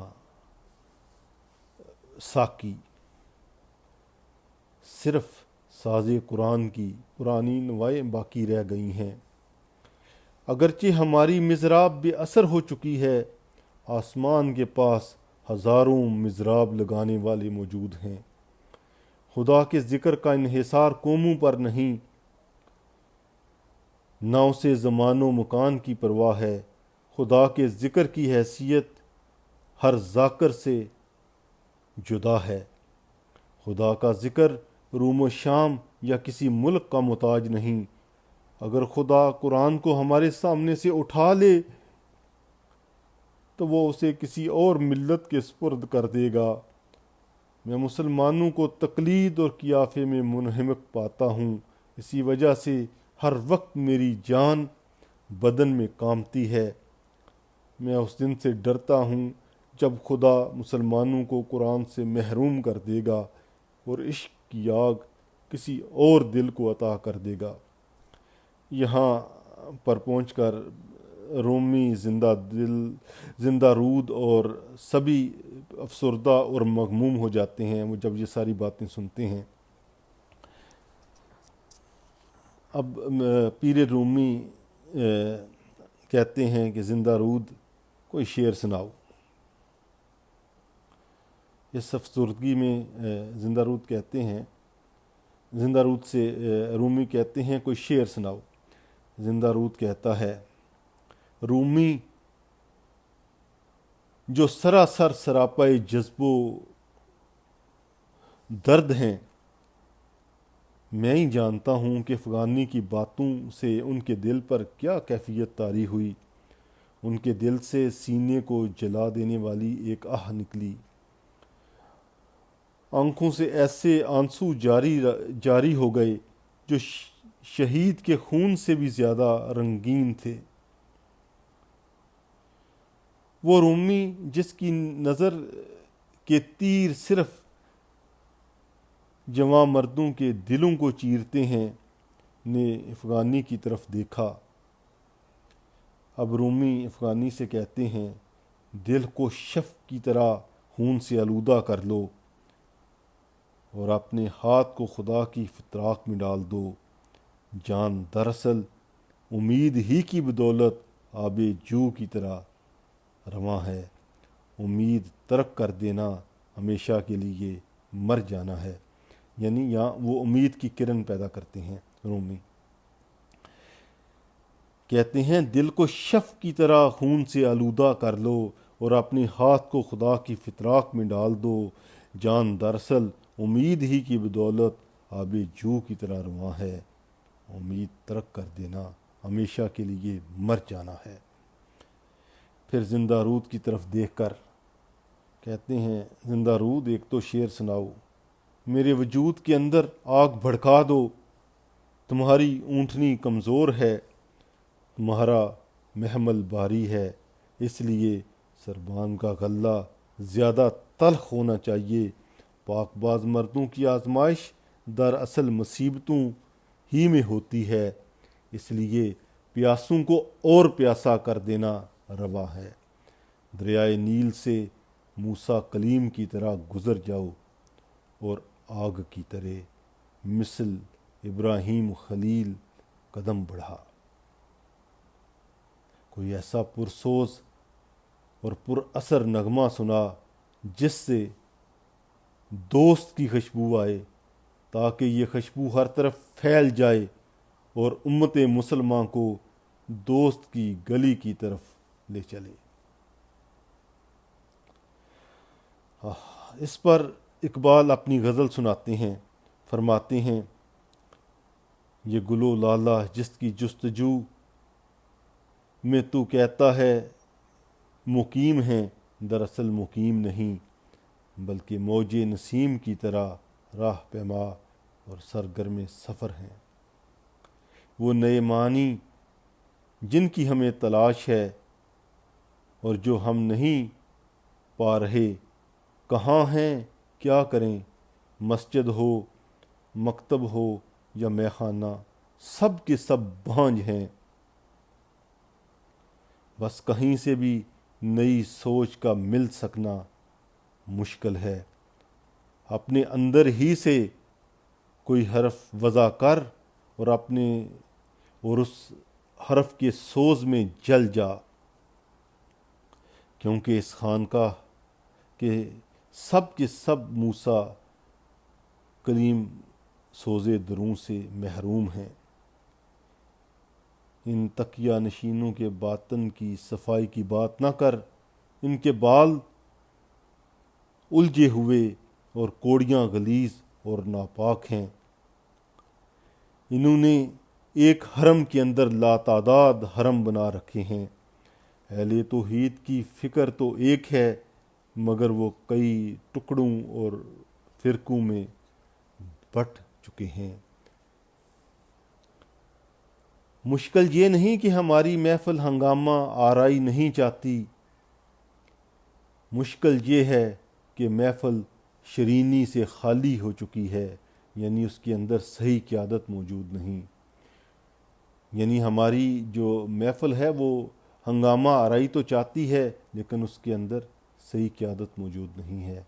ساقی، صرف ساز قرآن کی پرانی نوائیں باقی رہ گئی ہیں۔ اگرچہ ہماری مضراب بے اثر ہو چکی ہے، آسمان کے پاس ہزاروں مضراب لگانے والے موجود ہیں۔ خدا کے ذکر کا انحصار قوموں پر نہیں، نہ اسے زمان و مکان کی پرواہ ہے۔ خدا کے ذکر کی حیثیت ہر ذاکر سے جدا ہے۔ خدا کا ذکر روم و شام یا کسی ملک کا محتاج نہیں۔ اگر خدا قرآن کو ہمارے سامنے سے اٹھا لے تو وہ اسے کسی اور ملت کے سپرد کر دے گا۔ میں مسلمانوں کو تقلید اور قیافے میں منہمک پاتا ہوں، اسی وجہ سے ہر وقت میری جان بدن میں کانپتی ہے۔ میں اس دن سے ڈرتا ہوں جب خدا مسلمانوں کو قرآن سے محروم کر دے گا اور عشق کی آگ کسی اور دل کو عطا کر دے گا۔ یہاں پر پہنچ کر رومی زندہ رود اور سبھی افسردہ اور مغموم ہو جاتے ہیں وہ جب یہ ساری باتیں سنتے ہیں۔ اب پیر رومی کہتے ہیں کہ زندہ رود کوئی شعر سناؤ۔ اس افسردگی میں زندہ رود سے رومی کہتے ہیں کوئی شعر سناؤ۔ زندہ رود کہتا ہے، رومی جو سراسر سراپائے جذب و درد ہیں، میں ہی جانتا ہوں کہ افغانی کی باتوں سے ان کے دل پر کیا کیفیت طاری ہوئی۔ ان کے دل سے سینے کو جلا دینے والی ایک آہ نکلی، آنکھوں سے ایسے آنسو جاری ہو گئے جو شہید کے خون سے بھی زیادہ رنگین تھے۔ وہ رومی جس کی نظر کے تیر صرف جواں مردوں کے دلوں کو چیرتے ہیں نے افغانی کی طرف دیکھا۔ اب رومی افغانی سے کہتے ہیں، دل کو شفق کی طرح خون سے آلودہ کر لو اور اپنے ہاتھ کو خدا کی فتراک میں ڈال دو۔ جان دراصل امید ہی کی بدولت آب جو کی طرح رواں ہے۔ امید ترک کر دینا ہمیشہ کے لیے مر جانا ہے۔ یعنی یہاں وہ امید کی کرن پیدا کرتے ہیں رومی۔ کہتے ہیں دل کو شفق کی طرح خون سے آلودہ کر لو اور اپنے ہاتھ کو خدا کی فتراک میں ڈال دو۔ جان دراصل امید ہی کی بدولت آب جو کی طرح رواں ہے۔ امید ترک کر دینا ہمیشہ کے لیے مر جانا ہے۔ پھر زندہ رود کی طرف دیکھ کر کہتے ہیں، زندہ رود ایک تو شعر سناؤ، میرے وجود کے اندر آگ بھڑکا دو۔ تمہاری اونٹنی کمزور ہے، تمہارا محمل بھاری ہے، اس لیے سربان کا غلہ زیادہ تلخ ہونا چاہیے۔ پاک باز مردوں کی آزمائش دراصل مصیبتوں ہی میں ہوتی ہے، اس لیے پیاسوں کو اور پیاسا کر دینا روا ہے۔ دریائے نیل سے موسیٰ کلیم کی طرح گزر جاؤ اور آگ کی طرح مثل ابراہیم خلیل قدم بڑھا۔ کوئی ایسا پرسوز اور پر اثر نغمہ سنا جس سے دوست کی خوشبو آئے، تاکہ یہ خوشبو ہر طرف پھیل جائے اور امت مسلمہ کو دوست کی گلی کی طرف لے چلے۔ اس پر اقبال اپنی غزل سناتے ہیں، فرماتے ہیں، یہ گل و لالہ جس کی جستجو میں تو کہتا ہے مقیم ہیں، دراصل مقیم نہیں بلکہ موج نسیم کی طرح راہ پیما اور سرگرم سفر ہیں۔ وہ نئے معنی جن کی ہمیں تلاش ہے اور جو ہم نہیں پا رہے، کہاں ہیں کیا کریں، مسجد ہو مکتب ہو یا میخانہ، سب کے سب بھانج ہیں۔ بس کہیں سے بھی نئی سوچ کا مل سکنا مشکل ہے۔ اپنے اندر ہی سے کوئی حرف وضع کر اور اس حرف کے سوز میں جل جا، کیونکہ اس خانقاہ کے سب موسیٰ کلیم سوز دروں سے محروم ہیں۔ ان تقیہ نشینوں کے باطن کی صفائی کی بات نہ کر، ان کے بال الجھے ہوئے اور کوڑیاں غلیظ اور ناپاک ہیں۔ انہوں نے ایک حرم کے اندر لاتعداد حرم بنا رکھے ہیں۔ اہل توحید کی فکر تو ایک ہے، مگر وہ کئی ٹکڑوں اور فرقوں میں بٹ چکے ہیں۔ مشکل یہ نہیں کہ ہماری محفل ہنگامہ آرائی نہیں چاہتی، مشکل یہ ہے کہ محفل شرینی سے خالی ہو چکی ہے، یعنی اس کے اندر صحیح قیادت موجود نہیں۔ یعنی ہماری جو محفل ہے وہ ہنگامہ آرائی تو چاہتی ہے، لیکن اس کے اندر صحیح قیادت موجود نہیں ہے۔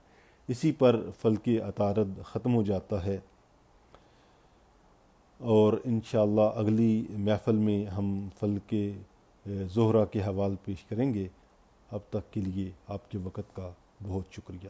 اسی پر فلک عطارد ختم ہو جاتا ہے، اور انشاءاللہ اگلی محفل میں ہم فلک زہرہ کے حوال پیش کریں گے۔ اب تک کے لیے آپ کے وقت کا بہت شکریہ۔